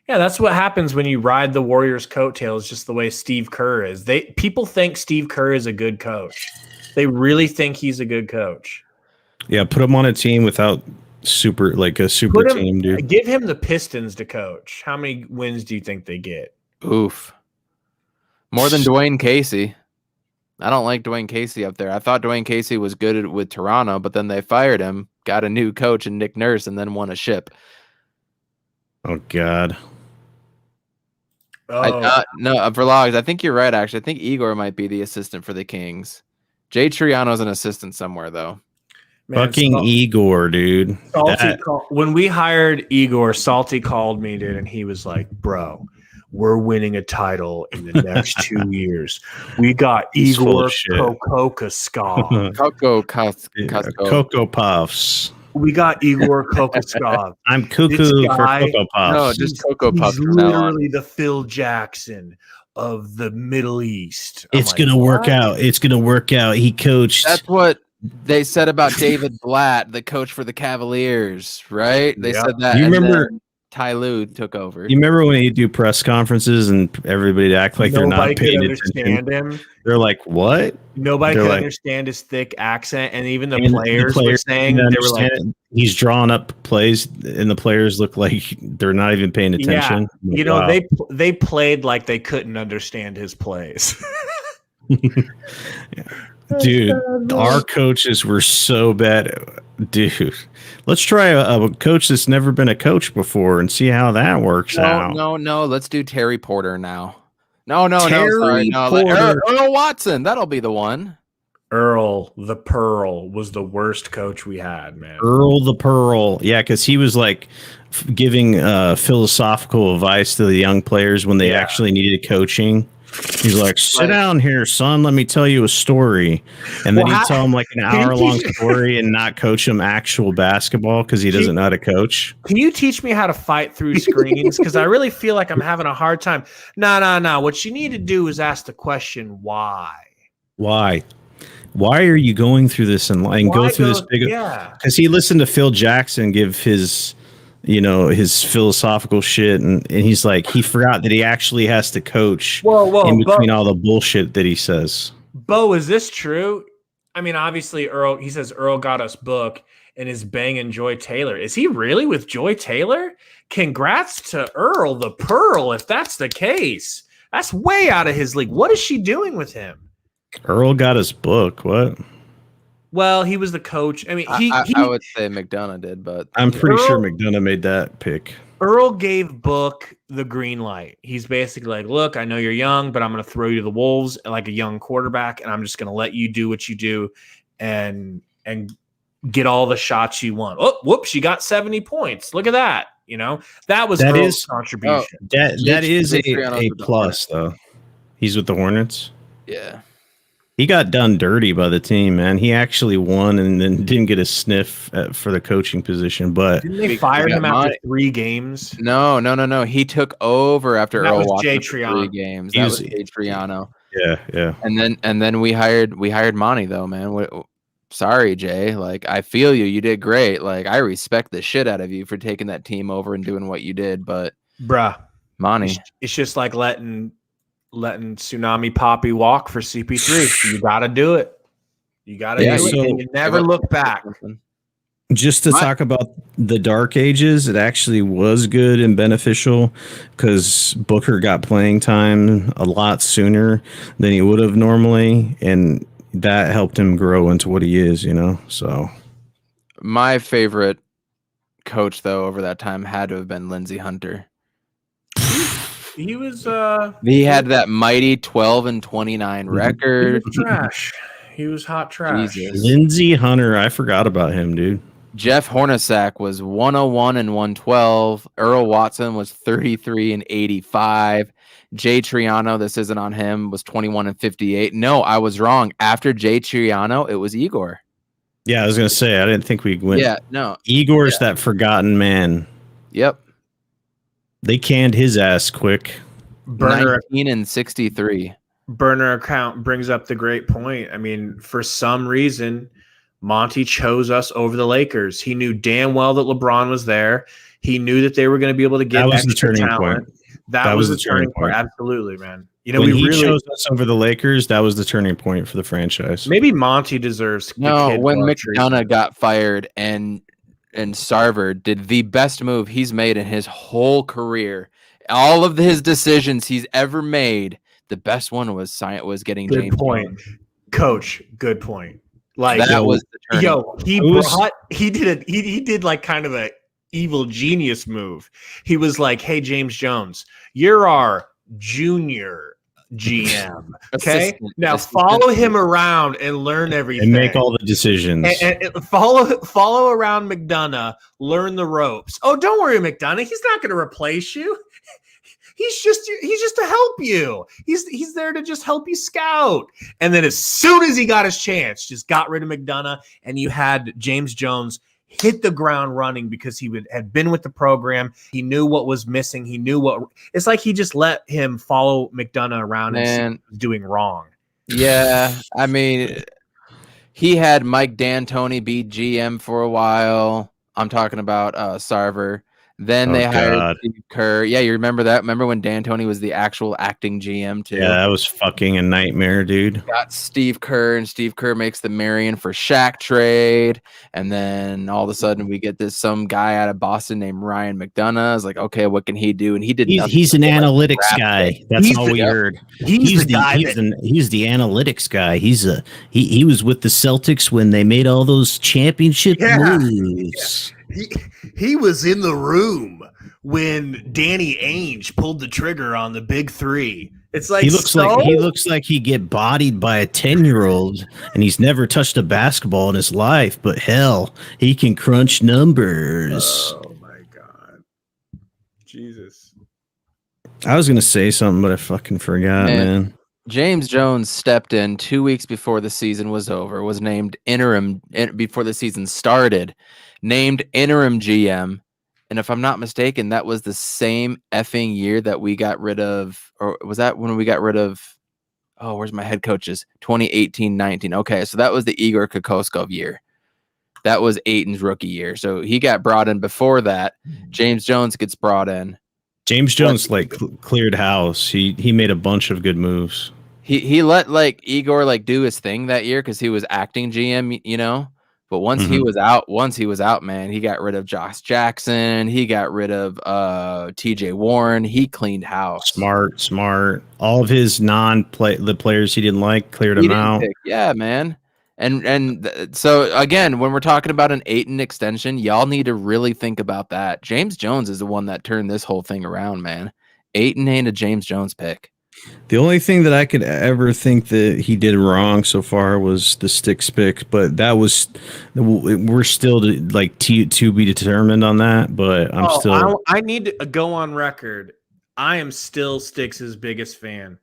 Yeah, that's what happens when you ride the Warriors' coattails, just the way Steve Kerr is. People think Steve Kerr is a good coach. They really think he's a good coach. Yeah, put him on a team without a super team, dude. Give him the Pistons to coach. How many wins do you think they get? Oof. More than Dwayne Casey. I don't like Dwayne Casey up there. I thought Dwayne Casey was good with Toronto, but then they fired him, got a new coach in Nick Nurse, and then won a ship. Oh, God. No, for Logs, I think you're right, actually. I think Igor might be the assistant for the Kings. Jay Triano's an assistant somewhere, though. Man, fucking Igor, dude. When we hired Igor, Salty called me, dude, and he was like, bro, we're winning a title in the next 2 years. We got Igor Kokoskov. Cocoa Puffs. We got Igor Kokoskov. I'm cuckoo for Cocoa Puffs. No, just Cocoa Puffs. He's literally the Phil Jackson of the Middle East. It's going to work out. It's going to work out. He coached. That's what they said about David Blatt, the coach for the Cavaliers, right? They said that. You remember Ty Lue took over. You remember when he'd do press conferences and everybody act like they're not paying attention? Him. They're like, "What?" Nobody could understand his thick accent, and even the players were saying they were like, "He's drawing up plays," and the players look like they're not even paying attention. Yeah, they played like they couldn't understand his plays. Dude, our coaches were so bad. Dude, let's try a coach that's never been a coach before and see how that works out. No. Let's do Terry Porter now. Sorry. Earl Watson. That'll be the one. Earl the Pearl was the worst coach we had, man. Earl the Pearl. Yeah, because he was like giving philosophical advice to the young players when they actually needed coaching. He's like, sit down here, son. Let me tell you a story. And then he'd tell him like an hour-long story and not coach him actual basketball because he doesn't know how to coach. Can you teach me how to fight through screens? Because I really feel like I'm having a hard time. No. What you need to do is ask the question, why? Why are you going through this and go through this big? Yeah. Because he listened to Phil Jackson give his his philosophical shit, and he's like, he forgot that he actually has to coach Whoa, in between all the bullshit that he says. Bo, is this true? I mean, obviously, he says Earl got us book and is banging Joy Taylor. Is he really with Joy Taylor? Congrats to Earl the Pearl, if that's the case. That's way out of his league. What is she doing with him? Earl got his book. What? Well, he was the coach. I mean, I would say McDonough did, but I'm pretty sure McDonough made that pick. Earl gave Book the green light. He's basically like, look, I know you're young, but I'm going to throw you to the wolves like a young quarterback, and I'm just going to let you do what you do and get all the shots you want. Oh, whoops, you got 70 points. Look at that. That was Earl's contribution. That is a plus, though. He's with the Hornets. Yeah. He got done dirty by the team, man. He actually won and then didn't get a sniff for the coaching position. But didn't they fire him after 3 games? No. He took over after Earl Watson Jay for Triano. 3 games. That was Jay Triano. Yeah. And then we hired Monty, though, man. Sorry, Jay. Like, I feel you. You did great. Like, I respect the shit out of you for taking that team over and doing what you did. But bruh, Monty, it's just like letting Tsunami Poppy walk for CP3. You got to do it. You got to do it. And you never look back. Just to talk about the dark ages, it actually was good and beneficial because Booker got playing time a lot sooner than he would have normally, and that helped him grow into what he is, So my favorite coach, though, over that time had to have been Lindsey Hunter. He was he had that mighty 12-29 record. He was trash. He was hot trash. Jesus. Lindsey Hunter, I forgot about him, dude. Jeff Hornacek was 101-112. Earl Watson was 33-85. Jay Triano, this isn't on him, was 21-58. No, I was wrong. After Jay Triano, it was Igor. Yeah, I was gonna say I didn't think we went. Yeah, no. Igor's that forgotten man. Yep. They canned his ass quick. Burner 19-63. Burner account brings up the great point. I mean, for some reason, Monty chose us over the Lakers. He knew damn well that LeBron was there. He knew that they were going to be able to get that was extra the turning talent. point. That was the turning point. Absolutely, man. When he chose us over the Lakers, that was the turning point for the franchise. Maybe Monty deserves. No, when McDonough got fired and Sarver did the best move he's made in his whole career. All of his decisions he's ever made, the best one was getting good James point, Jones. Coach. Good point. Like that was the turning point. He did like kind of a evil genius move. He was like, "Hey, James Jones, you're our junior GM. Okay, now follow him around and learn everything and make all the decisions. And follow around McDonough, learn the ropes. Oh, don't worry, McDonough. He's not going to replace you. He's just to help you. He's there to just help you scout." And then as soon as he got his chance, just got rid of McDonough, and you had James Jones hit the ground running because he had been with the program. He knew what was missing. He knew what it's like. He just let him follow McDonough around and see what he was doing wrong. Yeah, I mean, he had Mike D'Antoni be GM for a while. I'm talking about Sarver. Then they hired Steve Kerr. Yeah, you remember that? Remember when D'Antoni was the actual acting GM too? Yeah, that was fucking a nightmare, dude. Got Steve Kerr, and Steve Kerr makes the Marion for Shaq trade, and then all of a sudden we get some guy out of Boston named Ryan McDonough. It's like, okay, what can he do? And he did. He's an analytics guy. That's all we heard. He's the analytics guy. He was with the Celtics when they made all those championship moves. Yeah. He was in the room when Danny Ainge pulled the trigger on the big 3. It's like he looks like he get bodied by a 10-year-old, and he's never touched a basketball in his life. But hell, he can crunch numbers. Oh my god, Jesus! I was gonna say something, but I fucking forgot, man. James Jones stepped in 2 weeks before the season was over. Was named interim before the season started. Named interim GM, and if I'm not mistaken, that was the same effing year that we got rid of, or was that when we got rid of? Oh, where's my head coaches? 2018-19. Okay, so that was the Igor Kokoskov year. That was Ayton's rookie year. So he got brought in before that. James Jones gets brought in. James Jones cleared house. He made a bunch of good moves. He let like Igor like do his thing that year because he was acting GM, you know. But once he was out, man, he got rid of Josh Jackson. He got rid of TJ Warren. He cleaned house. Smart. All of his the players he didn't like, cleared them out. Yeah, man. So again, when we're talking about an Ayton extension, y'all need to really think about that. James Jones is the one that turned this whole thing around, man. Ayton ain't a James Jones pick. The only thing that I could ever think that he did wrong so far was the Sticks pick, but we're still to be determined on that. But I need to go on record. I am still Sticks' biggest fan.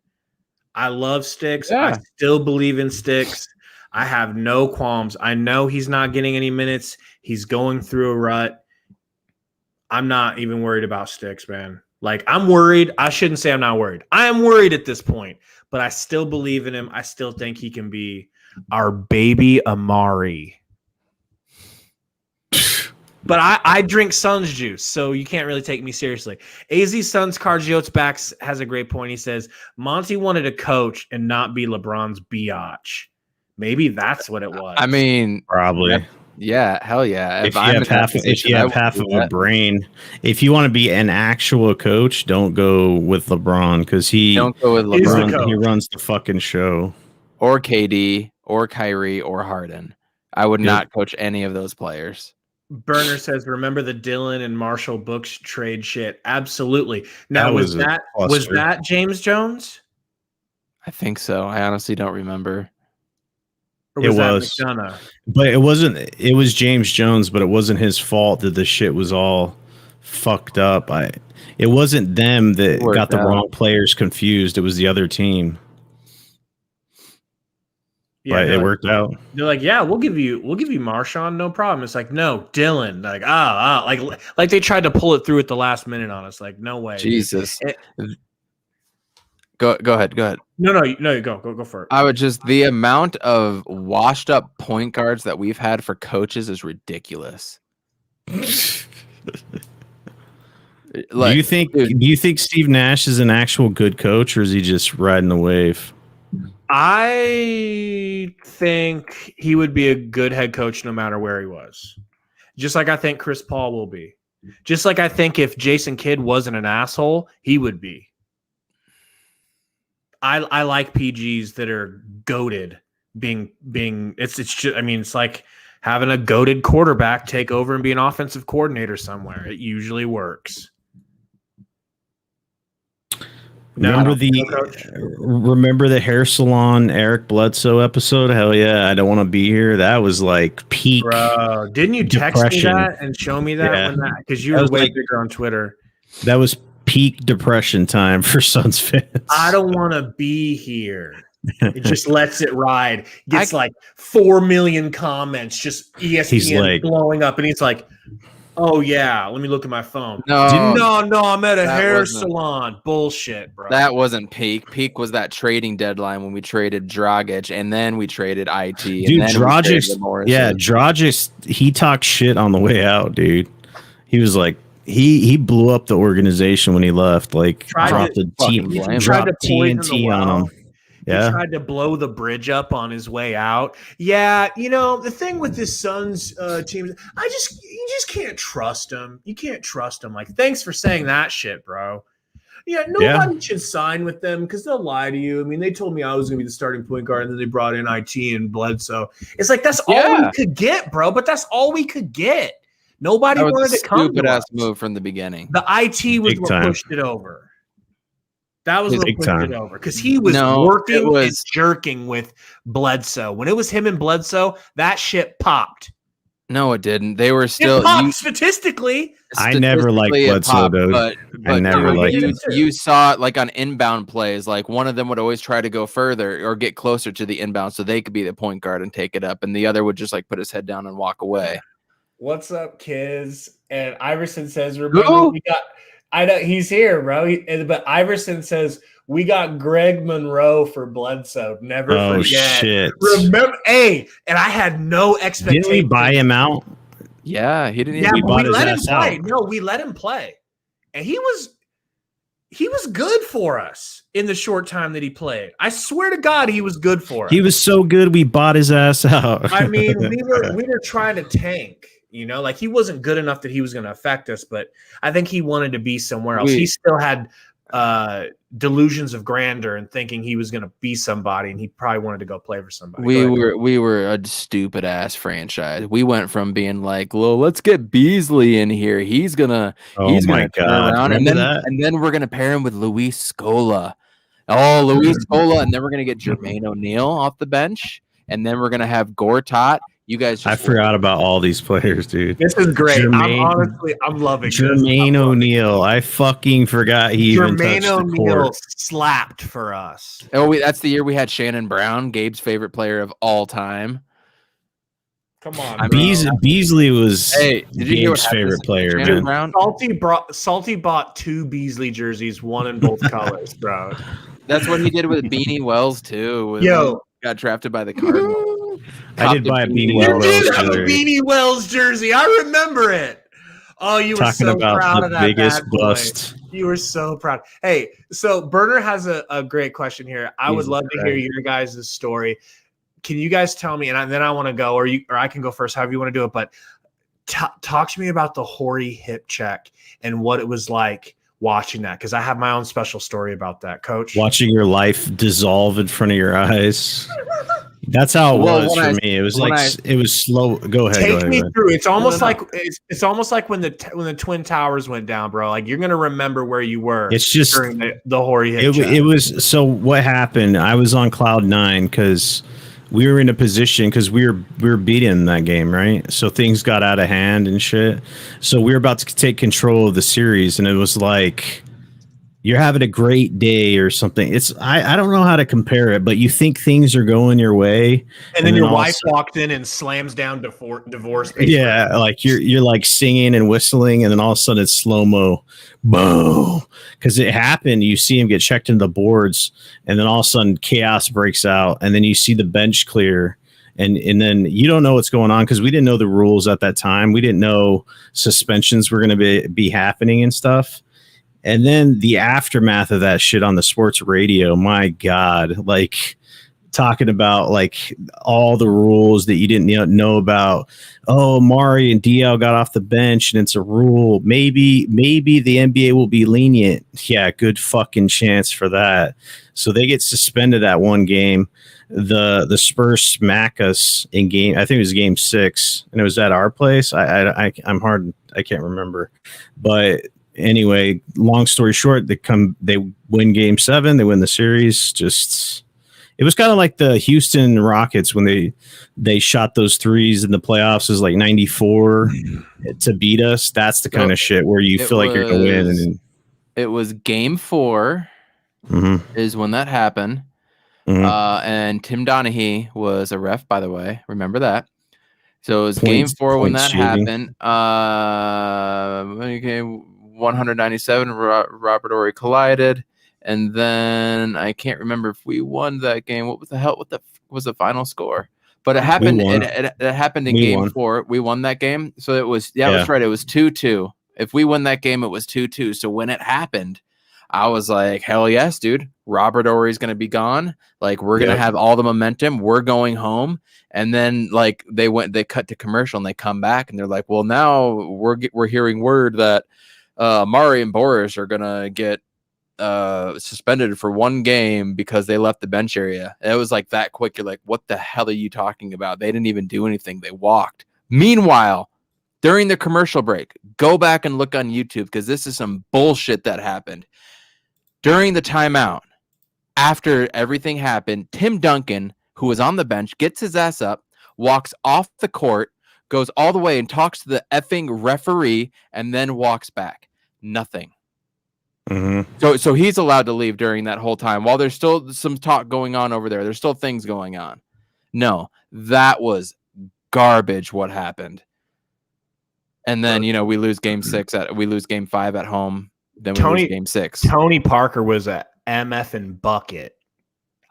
I love Sticks. Yeah. I still believe in Sticks. I have no qualms. I know he's not getting any minutes. He's going through a rut. I'm not even worried about Sticks, man. Like, I'm worried. I shouldn't say I'm not worried. I am worried at this point, but I still believe in him. I still think he can be our baby Amari. But I drink Suns juice, so you can't really take me seriously. AZ Suns Cargiots Backs has a great point. He says, Monty wanted to coach and not be LeBron's biatch. Maybe that's what it was. I mean, probably. Yeah, hell yeah. If you have half of a brain, if you want to be an actual coach, don't go with LeBron because don't go with LeBron. He runs the fucking show. Or KD, or Kyrie, or Harden. I would not coach any of those players. Burner says, remember the Dylan and Marshall Books trade shit? Absolutely. Now, was that James Jones? I think so. I honestly don't remember. Or was that McDonough? But it wasn't. It was James Jones, but it wasn't his fault that the shit was all fucked up. It wasn't them that got the wrong players confused. It was the other team. Yeah, but it worked out. They're like, yeah, we'll give you Marshawn, no problem. It's like, no, Dylan. Like, like they tried to pull it through at the last minute on us. Like, no way. Jesus. Go ahead. No, you go for it. The amount of washed up point guards that we've had for coaches is ridiculous. Do you think Steve Nash is an actual good coach, or is he just riding the wave? I think he would be a good head coach no matter where he was. Just like I think Chris Paul will be. Just like I think if Jason Kidd wasn't an asshole, he would be. I like PGs that are goated being it's just, I mean, it's like having a goated quarterback take over and be an offensive coordinator somewhere. It usually works. Remember the hair salon Eric Bledsoe episode? Hell yeah, I don't want to be here. That was like peak. Bro, didn't you text me that and show me that? Because you were way bigger on Twitter. That was peak depression time for Suns fans. I don't want to be here. It just lets it ride. Gets like 4 million comments. Just ESPN blowing up, and he's like, "Oh yeah, let me look at my phone." No, I'm at a hair salon. Bullshit, bro. That wasn't peak. Peak was that trading deadline when we traded Dragic, and then we traded IT. Dude, Dragic, Dragic, he talked shit on the way out, dude. He was like, he blew up the organization when he left. Like, dropped TNT on him. Yeah. He tried to blow the bridge up on his way out. Yeah, the thing with this Suns team, you just can't trust them. You can't trust them. Like, thanks for saying that shit, bro. Yeah, nobody should sign with them because they'll lie to you. I mean, they told me I was going to be the starting point guard, and then they brought in IT and Bledsoe. It's like, that's all we could get, bro. But that's all we could get. Nobody wanted to come to us. Stupid ass move from the beginning. The IT was what pushed it over. That was what pushed it over because he was working and jerking with Bledsoe. When it was him and Bledsoe, that shit popped. No, it didn't. They were still statistically. I never liked Bledsoe, dude. But I never liked it. You saw it like on inbound plays. Like one of them would always try to go further or get closer to the inbound so they could be the point guard and take it up, and the other would just like put his head down and walk away. What's up, Kiz? And Iverson says, "Remember we got." I know he's here, bro. But Iverson says We got Greg Monroe for Bledsoe. Never forget. Shit. Remember, and I had no expectation. Didn't we buy him out? Yeah, he didn't. Yeah, we but bought we his let him ass play. out. No, we let him play, and he was good for us in the short time that he played. I swear to God, he was good for us. He was so good, we bought his ass out. I mean, we were trying to tank. Like he wasn't good enough that he was going to affect us, but I think he wanted to be somewhere else. He still had delusions of grandeur and thinking he was going to be somebody, and he probably wanted to go play for somebody. We were a stupid ass franchise. We went from being like, well, let's get Beasley in here. He's gonna turn around, and then we're gonna pair him with Luis Scola. Oh, Luis Scola, and then we're gonna get Jermaine O'Neal off the bench, and then we're gonna have Gortat. You guys, I forgot about all these players, dude. This is great. I'm loving Jermaine O'Neal. I fucking forgot he even touched the court. Slapped for us. Oh, that's the year we had Shannon Brown, Gabe's favorite player of all time. Come on, Beasley was did you hear Gabe's favorite player, man. Brown? Salty bought 2 Beasley jerseys, one in both colors, bro. That's what he did with Beanie Wells too. Yo, got drafted by the Cardinals. I did buy a Beanie Wells. You did have a Beanie Wells jersey. I remember it. Oh, you were so proud of that. Biggest bust. You were so proud. Hey, so Burner has a great question here. I would love to hear your guys' story. Can you guys tell me, and then I want to go, or I can go first, however you want to do it. But talk to me about the Horry hip check and what it was like watching that, because I have my own special story about that, Coach. Watching your life dissolve in front of your eyes. That's how it was for me. It was it was slow. Go ahead. Take me through. It's almost like it's almost like when the Twin Towers went down, bro. Like you're gonna remember where you were. It's just during the Horry hit. It was so. What happened? I was on cloud 9 because we were in a position because we were beating that game, right? So things got out of hand and shit. So we were about to take control of the series, and it was like you're having a great day or something. It's I don't know how to compare it, but you think things are going your way, and then your wife walked in and slams down divorce papers. Yeah, like you're like singing and whistling, and then all of a sudden it's slow-mo, boom, because it happened. You see him get checked into the boards, and then all of a sudden chaos breaks out, and then you see the bench clear, and then you don't know what's going on because we didn't know the rules at that time. We didn't know suspensions were going to be happening and stuff. And then the aftermath of that shit on the sports radio, my God, like talking about like all the rules that you didn't know about. Oh, Mari and DL got off the bench and it's a rule. Maybe the NBA will be lenient. Yeah, good fucking chance for that. So they get suspended that one game. The Spurs smack us in game. I think it was game 6, and it was at our place. I can't remember, but. Anyway, long story short, they win game 7, they win the series. Just it was kind of like the Houston Rockets when they shot those threes in the playoffs is like 94 to beat us. That's the kind of shit where you feel like you're gonna win. And it was game 4 is when that happened. And Tim Donaghy was a ref, by the way. Remember that. So it was game 4 when that happened. Okay. 197, Robert Horry collided, and then I can't remember if we won that game. What was the final score? But it happened. It happened in game 4. We won that game, so it was that's right. It was 2-2. If we won that game, it was 2-2. So when it happened, I was like, hell yes, dude. Robert Horry's gonna be gone. Like we're gonna have all the momentum. We're going home. And then like they cut to commercial and they come back and they're like, well, now we're hearing word that. Mari and Boris are gonna get suspended for 1 game because they left the bench area. And it was like that quick. You're like, what the hell are you talking about? They didn't even do anything. They walked. Meanwhile, during the commercial break, go back and look on YouTube because this is some bullshit that happened. During the timeout, after everything happened, Tim Duncan, who was on the bench, gets his ass up, walks off the court, goes all the way and talks to the effing referee, and then walks back. Nothing. So he's allowed to leave during that whole time while there's still some talk going on over there. There's still things going on. No, that was garbage what happened. And then, we lose game 6. We lose game 5 at home. Then we lose game 6. Tony Parker was MF and bucket.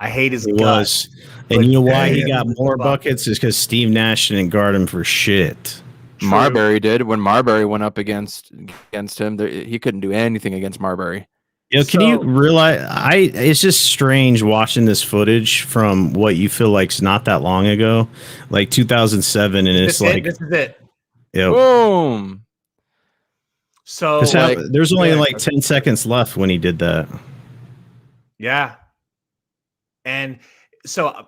I hate his It guts. was. And you know why he damn, got he's more a bucket. buckets is because Steve Nash didn't guard him for shit. True. Marbury did when Marbury went up against him. He couldn't do anything against Marbury. You know, can you realize? It's just strange watching this footage from what you feel like's not that long ago, like 2007, and it's like this is it. Yep. Boom. So there's only like 10 seconds left when he did that. Yeah. And so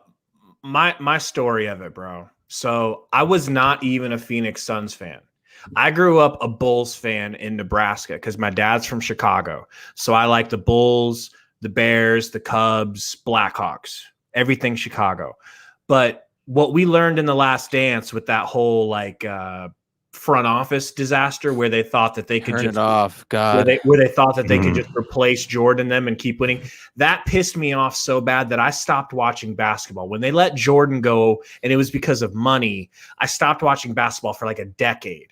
my story of it, bro. So I was not even a Phoenix Suns fan. I grew up a Bulls fan in Nebraska because my dad's from Chicago. So I like the Bulls, the Bears, the Cubs, Blackhawks, everything Chicago. But what we learned in The Last Dance with that whole front office disaster where they thought that they could Turn just it off, God. where they thought that they could just replace Jordan them and keep winning. That pissed me off so bad that I stopped watching basketball. When they let Jordan go and it was because of money, I stopped watching basketball for like a decade.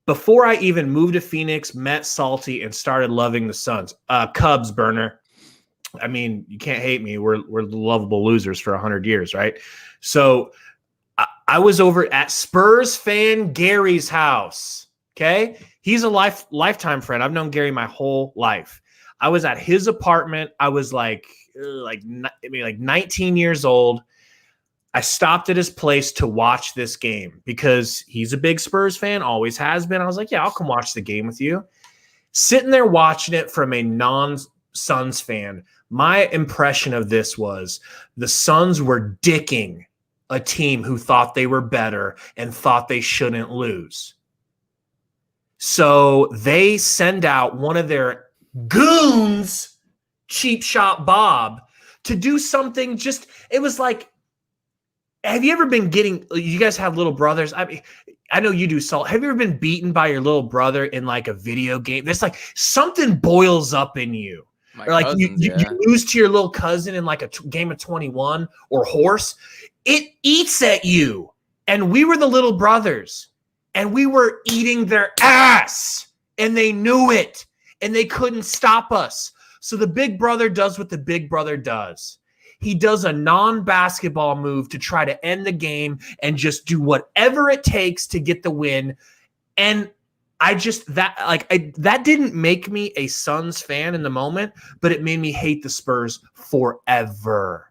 Before I even moved to Phoenix, met Salty, and started loving the Suns. Cubs, burner. I mean, you can't hate me. We're lovable losers for 100 years, right? So I was over at Spurs fan Gary's house, okay? He's a lifetime friend. I've known Gary my whole life. I was at his apartment. I was like 19 years old. I stopped at his place to watch this game because he's a big Spurs fan, always has been. I was like, yeah, I'll come watch the game with you. Sitting there watching it from a non-Suns fan, my impression of this was the Suns were dicking a team who thought they were better and thought they shouldn't lose. So they send out one of their goons, Cheap Shot Bob, to do something just, it was like, have you ever been you guys have little brothers? I mean, I know you do, Salt. Have you ever been beaten by your little brother in like a video game? There's like something boils up in you. Or like you lose to your little cousin in like a game of 21 or horse. It eats at you. And we were the little brothers. And we were eating their ass. And they knew it. And they couldn't stop us. So the big brother does what the big brother does. He does a non-basketball move to try to end the game and just do whatever it takes to get the win. And that didn't make me a Suns fan in the moment, but it made me hate the Spurs forever.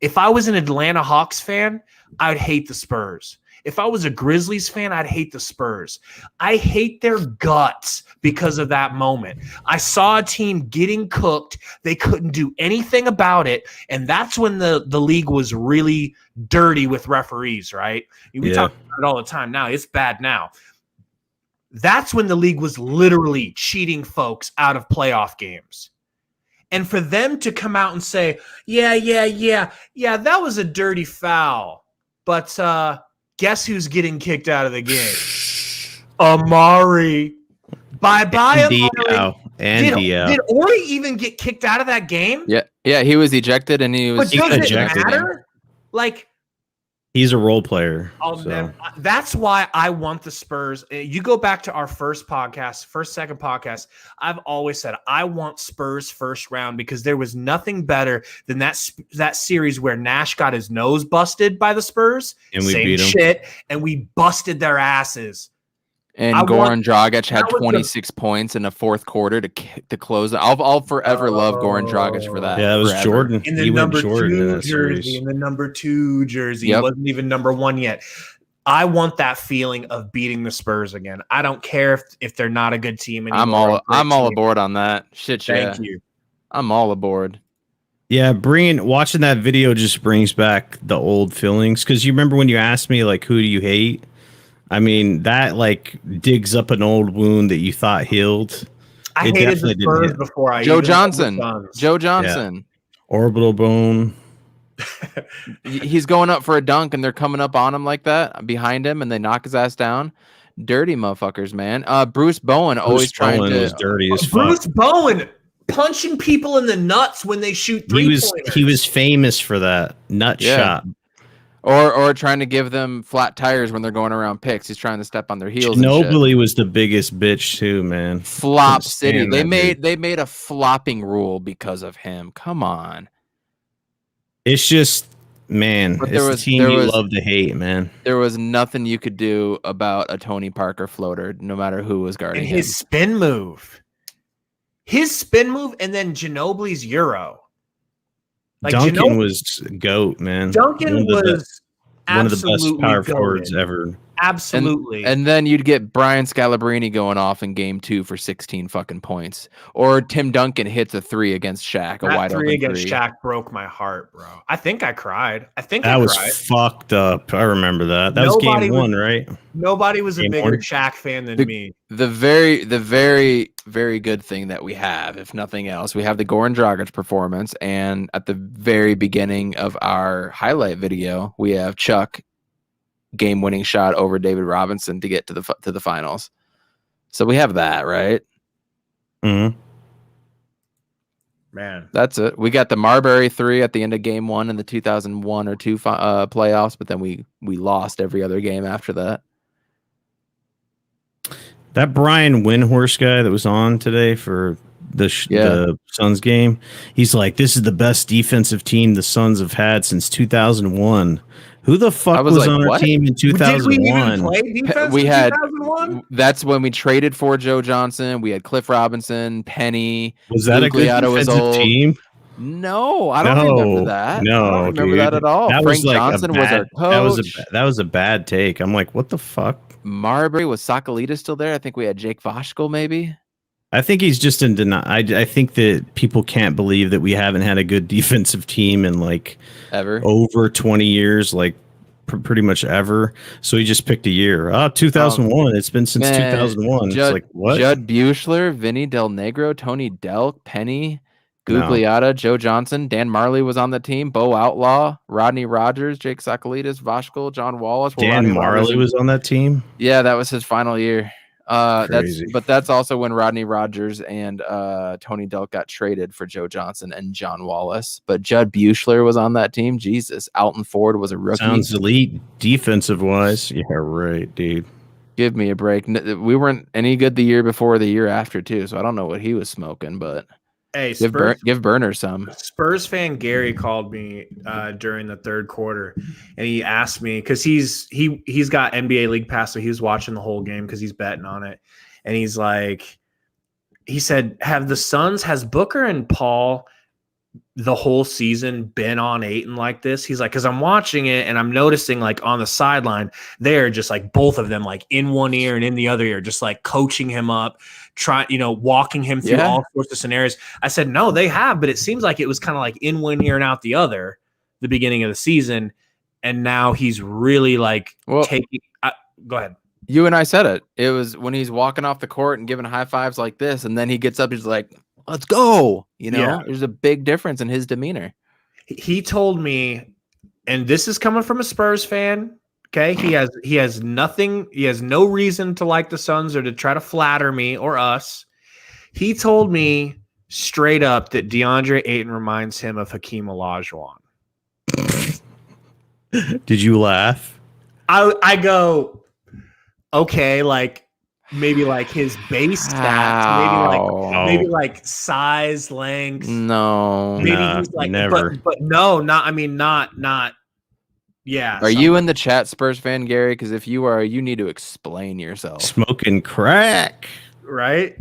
If I was an Atlanta Hawks fan, I'd hate the Spurs. If I was a Grizzlies fan, I'd hate the Spurs. I hate their guts because of that moment. I saw a team getting cooked. They couldn't do anything about it. And that's when the league was really dirty with referees, right? We talk about it all the time now. It's bad now. That's when the league was literally cheating folks out of playoff games. And for them to come out and say, yeah, that was a dirty foul. But guess who's getting kicked out of the game? Amari. Bye-bye, Amari. Did Ori even get kicked out of that game? Yeah, he was ejected and he was ejected. Matter? Like, he's a role player. That's why I want the Spurs. You go back to our second podcast. I've always said I want Spurs first round because there was nothing better than that series where Nash got his nose busted by the Spurs. And we beat them. And we busted their asses. And Goran Dragic had 26 points in the fourth quarter to close it. I'll forever love Goran Dragic for that. Yeah, it was forever. Jordan. In the number 2 jersey. In the number 2 jersey. He wasn't even number 1 yet. I want that feeling of beating the Spurs again. I don't care if they're not a good team anymore. I'm all aboard on that. Thank you. I'm all aboard. Yeah, watching that video just brings back the old feelings. Because you remember when you asked me, like, who do you hate? I mean, that like digs up an old wound that you thought healed. I hated the Spurs before Joe Johnson. Yeah. Orbital bone. He's going up for a dunk and they're coming up on him like that behind him and they knock his ass down. Dirty motherfuckers, man. Bruce Bowen was dirty as fuck. Bruce Bowen punching people in the nuts when they shoot 3-pointers. He was famous for that nut shot. Or trying to give them flat tires when they're going around picks. He's trying to step on their heels and shit. Ginobili was the biggest bitch too, man. Flop Couldn't City. stand that dude. They made a flopping rule because of him. Come on. It's just, man, But it's the team you love to hate, man. There was nothing you could do about a Tony Parker floater, no matter who was guarding And him. his spin move. His spin move and then Ginobili's Euro. Like Duncan was GOAT, man. Duncan was one of the best power goated. forwards ever. Absolutely. And then you'd get Brian Scalabrine going off in game 2 for 16 fucking points. Or Tim Duncan hits a 3 against Shaq. That wide open 3 against Shaq broke my heart, bro. I think I cried. That was fucked up. I remember that. That was game 1, right? Nobody was a bigger Shaq fan than me. The very, very good thing that we have, if nothing else, we have the Goran Dragic performance. And at the very beginning of our highlight video, we have Chuck game-winning shot over David Robinson to get to the finals. So we have that, right? Mm-hmm. Man, that's it. We got the Marbury 3 at the end of game 1 in the 2001 or 2 playoffs, but then we lost every other game after that. That Brian Windhorst guy that was on today for the Suns game, he's like, this is the best defensive team the Suns have had since 2001. Who the fuck was like, on our team in 2001? Did we even play defense we in had 2001? That's when we traded for Joe Johnson. We had Cliff Robinson, Penny. Was that Luke a good Liotto defensive team? No, I don't remember that. No, I don't remember that at all. That Frank was like Johnson was our coach. That was a bad take. I'm like, what the fuck? Marbury, was Sakalita still there? I think we had Jake Voshkel, maybe. I think he's just in denial. I think that people can't believe that we haven't had a good defensive team in like ever over 20 years, like pretty much ever. So he just picked a year. 2001. It's been since 2001. It's like what? Judd Buechler, Vinny Del Negro, Tony Delk, Penny, Gugliotta, Joe Johnson, Dan Marley was on the team, Bo Outlaw, Rodney Rogers, Jake Sakalidis, Voshkel, John Wallace. Dan Marley was on that team. Yeah, that was his final year. Crazy. That's also when Rodney Rogers and Tony Delk got traded for Joe Johnson and John Wallace. But Judd Buechler was on that team. Jesus, Alton Ford was a rookie. Sounds elite defensive wise. Yeah, right, dude. Give me a break. We weren't any good the year before, the year after too. So I don't know what he was smoking, but hey, give Burner some. Spurs fan Gary called me during the third quarter, and he asked me because he's got NBA League Pass, so he was watching the whole game because he's betting on it, and he said, has Booker and Paul the whole season been on Ayton like this? He's like, because I'm watching it and I'm noticing like on the sideline, they're just like both of them like in one ear and in the other ear, just like coaching him up, walking him through all sorts of scenarios. I said, no, they have, but it seems like it was kind of like in one ear and out the other, the beginning of the season. And now he's really like taking, go ahead. You and I said it. It was when he's walking off the court and giving high fives like this. And then he gets up, he's like, let's go. There's a big difference in his demeanor. He told me, and this is coming from a Spurs fan. Okay. He has no reason to like the Suns or to try to flatter me or us. He told me straight up that DeAndre Ayton reminds him of Hakeem Olajuwon. Did you laugh? I go, okay, like maybe like his base stats, maybe like size, length. No, maybe he's like never. But no, not. Yeah. Are you in the chat, Spurs fan Gary? Because if you are, you need to explain yourself. Smoking crack, right?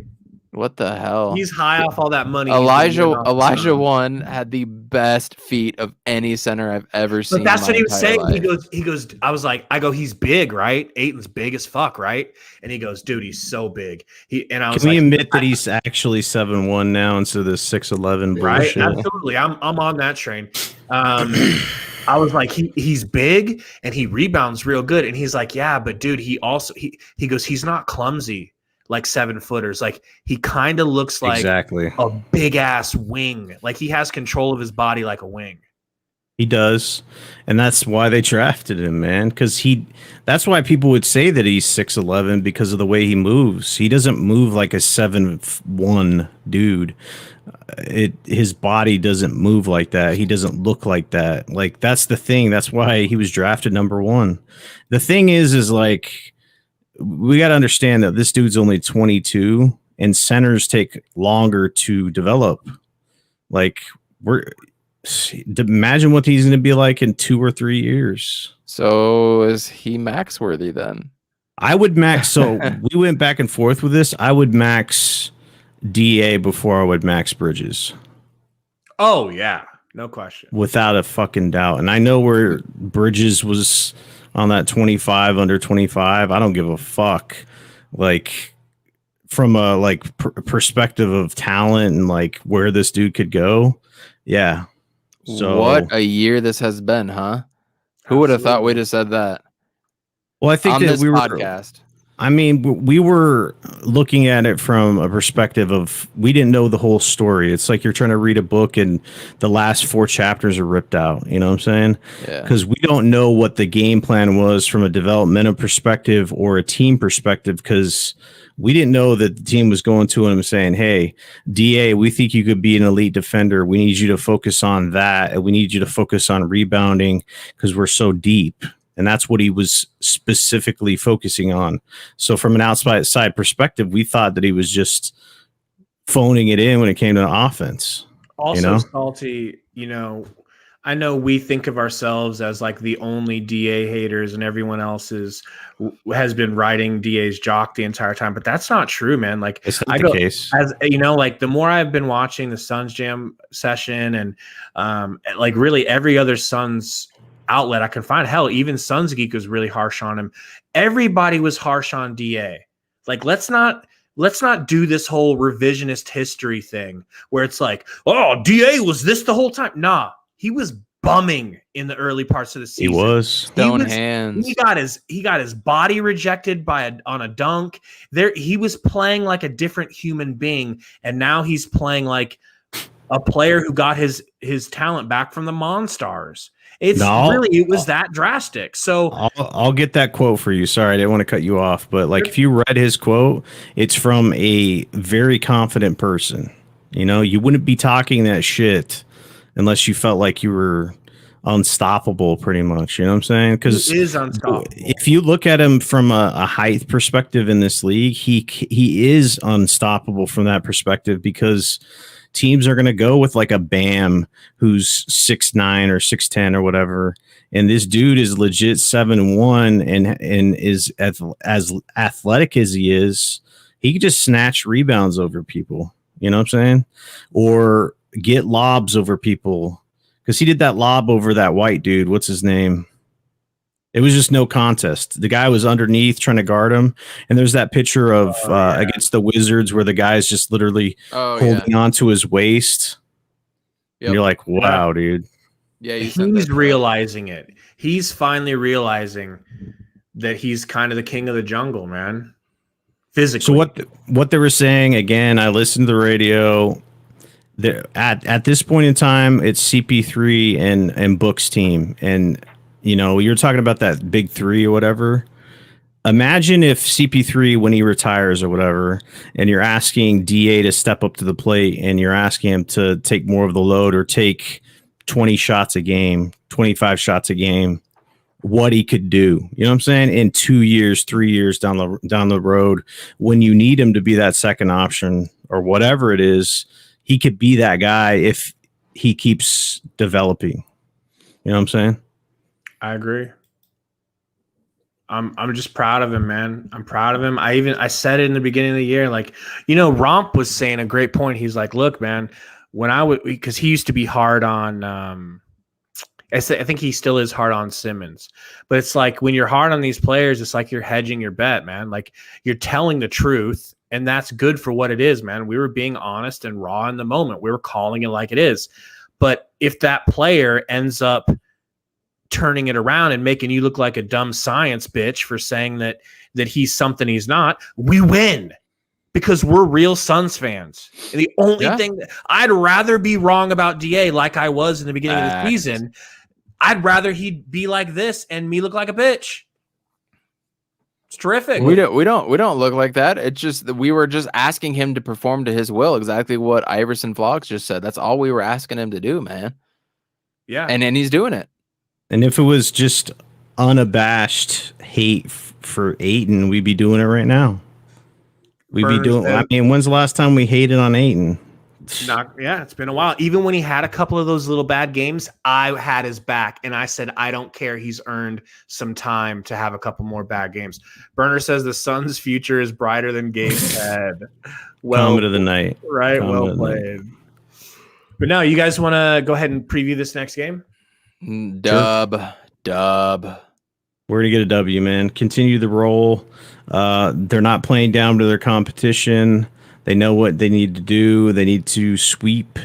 What the hell? He's high off all that money. Elijah One had the best feet of any center I've ever seen. But that's what he was saying. Life. He goes, he's big, right? Ayton's big as fuck, right? And he goes, dude, he's so big. Can we admit that he's actually 7'1" now instead of this 6'11" bullshit? Right? Absolutely. I'm on that train. I was like, he's big and he rebounds real good. And he's like, yeah, but dude, he goes, he's not clumsy like 7-footers. Like he kind of looks like exactly a big ass wing. Like he has control of his body like a wing. He does. And that's why they drafted him, man. That's why people would say that he's 6'11" because of the way he moves. He doesn't move like a 7'1" dude. His body doesn't move like that. He doesn't look like that. Like, that's the thing. That's why he was drafted number 1. The thing is like, we got to understand that this dude's only 22 and centers take longer to develop. Like, imagine what he's going to be like in 2 or 3 years. So is he max worthy then? I would max. So we went back and forth with this. I would max DA before I would max Bridges. Oh yeah, no question, without a fucking doubt. And I know where Bridges was on that 25 under 25. I don't give a fuck. Like, from a perspective of talent and like where this dude could go. Yeah. So what a year this has been, huh? Who would have thought we'd have said that? Well, I think on that this we were podcast. I mean, we were looking at it from a perspective of we didn't know the whole story. It's like you're trying to read a book and the last 4 chapters are ripped out. You know what I'm saying? Yeah. Because we don't know what the game plan was from a developmental perspective or a team perspective, because we didn't know that the team was going to him saying, hey, DA, we think you could be an elite defender. We need you to focus on that. And we need you to focus on rebounding because we're so deep. And that's what he was specifically focusing on. So from an outside perspective, we thought that he was just phoning it in when it came to the offense. Also, Salty, I know we think of ourselves as like the only DA haters and everyone else has been riding DA's jock the entire time, but that's not true, man. Like, it's not the case. As like the more I've been watching the Suns Jam session and like really every other Suns outlet I can find, hell, even Suns Geek was really harsh on him. Everybody was harsh on DA. Like, let's not do this whole revisionist history thing where it's like, oh, DA was this the whole time. Nah, he was bumming in the early parts of the season. He was stone hands. He got his body rejected on a dunk. He was playing like a different human being, and now he's playing like a player who got his talent back from the Monstars. It was that drastic. So I'll get that quote for you. Sorry, I didn't want to cut you off, but like if you read his quote, it's from a very confident person. You wouldn't be talking that shit unless you felt like you were unstoppable, pretty much. You know what I'm saying? Because he is unstoppable. If you look at him from a height perspective in this league, he is unstoppable from that perspective, because teams are going to go with like a Bam who's 6'9" or 6'10" or whatever. And this dude is legit 7'1" and is as athletic as he is. He could just snatch rebounds over people. You know what I'm saying? Or get lobs over people. Because he did that lob over that white dude. What's his name? It was just no contest. The guy was underneath trying to guard him. And there's that picture of against the Wizards where the guy's just literally holding onto his waist. Yep. And you're like, wow, dude. Yeah, he's realizing it. He's finally realizing that he's kind of the king of the jungle, man. Physically. So what they were saying, again, I listened to the radio. At this point in time, it's CP3 and Book's team. And you're talking about that big 3 or whatever. Imagine if CP3, when he retires or whatever, and you're asking DA to step up to the plate and you're asking him to take more of the load or take 20 shots a game, 25 shots a game, what he could do. You know what I'm saying? In 2 years, 3 years down the road, when you need him to be that second option or whatever it is, he could be that guy if he keeps developing. You know what I'm saying? I agree. I'm just proud of him, man. I'm proud of him. I said it in the beginning of the year, like, Romp was saying a great point. He's like, look, man, because he used to be hard on, I think he still is hard on Simmons, but it's like when you're hard on these players, it's like you're hedging your bet, man. Like, you're telling the truth, and that's good for what it is, man. We were being honest and raw in the moment. We were calling it like it is. But if that player ends up turning it around and making you look like a dumb science bitch for saying that he's something he's not, we win because we're real Suns fans. And the only thing I'd rather be wrong about DA like I was in the beginning of the season I'd rather he be like this and me look like a bitch. It's terrific. We don't look like that. It's just that we were just asking him to perform to his will. Exactly what Iverson Vlogs just said. That's all we were asking him to do, man. Yeah. And he's doing it. And if it was just unabashed hate for Ayton, we'd be doing it right now. We'd be doing. I mean, when's the last time we hated on Ayton? It's been a while. Even when he had a couple of those little bad games, I had his back, and I said, I don't care. He's earned some time to have a couple more bad games. Burner says the Suns' future is brighter than Gabe's head. Well, comment of the night, right? Well played. But now, you guys want to go ahead and preview this next game? Dub. We're gonna get a W, man. Continue the roll. They're not playing down to their competition. They know what they need to do. They need to sweep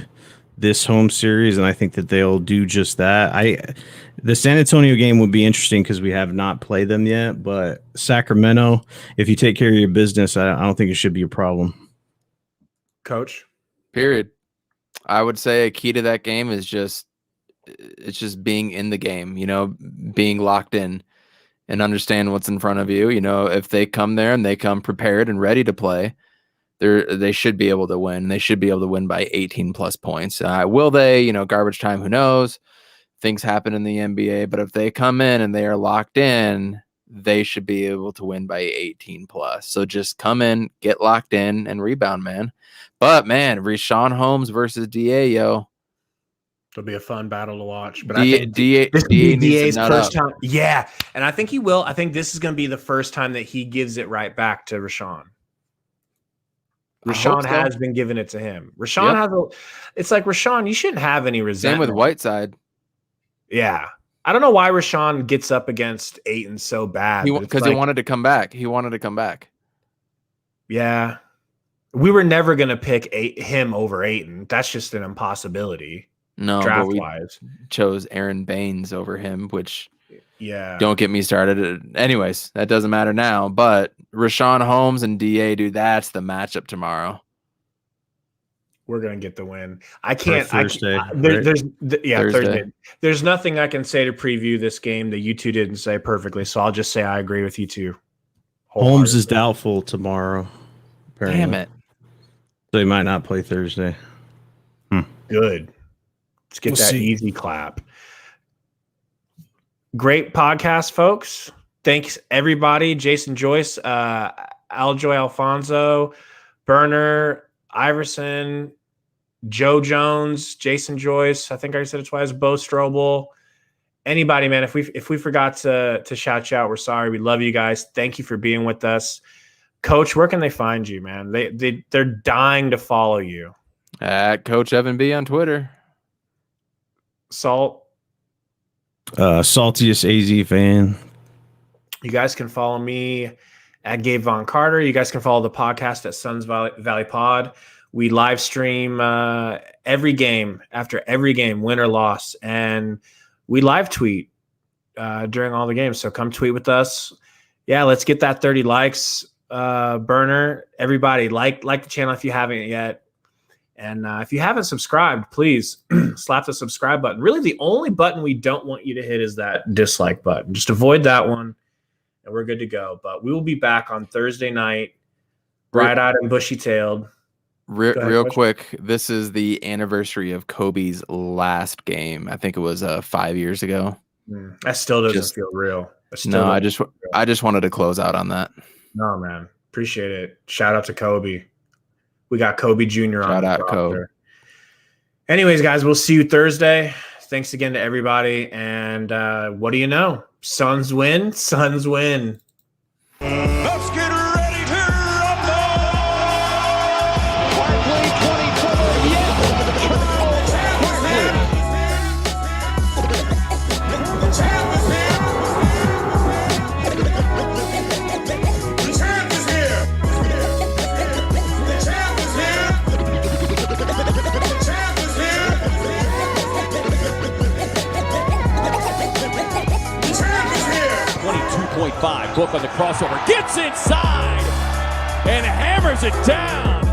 this home series, and I think that they'll do just that. The San Antonio game would be interesting because we have not played them yet, but Sacramento, if you take care of your business, I don't think it should be a problem. Coach? Period. I would say a key to that game is just being in the game, being locked in and understand what's in front of you. If they come there and they come prepared and ready to play, they should be able to win. They should be able to win by 18 plus points. Will they? Garbage time, who knows? Things happen in the NBA, but if they come in and they are locked in, they should be able to win by 18 plus. So just come in, get locked in, and rebound, man. But, man, Richaun Holmes versus DA, yo. It'll be a fun battle to watch. But DA, I think this will be DA's first up. time. Yeah, and I think he will. I think this is going to be the first time that he gives it right back to Richaun. Richaun has been giving it to him. Richaun it's like, Richaun, you shouldn't have any resentment. Same with Whiteside. Yeah. I don't know why Richaun gets up against Ayton so bad. Because he wanted to come back. Yeah. We were never going to pick him over Ayton. That's just an impossibility. No, draft-wise. We chose Aaron Baines over him, which don't get me started. Anyways, that doesn't matter now. But Richaun Holmes and DA, dude, that's the matchup tomorrow. We're gonna get the win. I can't. Thursday. Thursday. There's nothing I can say to preview this game that you two didn't say perfectly. So I'll just say I agree with you two. Holmes is doubtful tomorrow. Apparently. Damn it! So he might not play Thursday. Good. Let's get that easy clap. Great podcast, folks. Thanks, everybody. Jason Joyce, Aljoy Alfonso, Burner, Iverson, Joe Jones, Jason Joyce. I think I said it twice. Bo Strobel. Anybody, man. If we forgot to shout you out, we're sorry. We love you guys. Thank you for being with us. Coach, where can they find you, man? They're dying to follow you. At Coach Evan B on Twitter. Salt. Saltiest AZ fan. You guys can follow me at Gabe Von Carter. You guys can follow the podcast at Suns Valley Pod. We live stream every game, after every game, win or loss, and we live tweet during all the games. So come tweet with us. Yeah, let's get that 30 likes. Burner, everybody, like the channel if you haven't yet. And if you haven't subscribed, please slap the subscribe button. Really, the only button we don't want you to hit is that dislike button. Just avoid that one, and we're good to go. But we will be back on Thursday night, bright-eyed and bushy-tailed. Real quick, this is the anniversary of Kobe's last game. I think it was 5 years ago. That still doesn't feel real. I just wanted to close out on that. No, man. Appreciate it. Shout out to Kobe. We got Kobe Jr. on. Shout out, Kobe. Anyways, guys, we'll see you Thursday. Thanks again to everybody. And what do you know? Suns win. Suns win. Let's get ready to rumble! Barkley, 24, .5. Book on the crossover. Gets inside and hammers it down.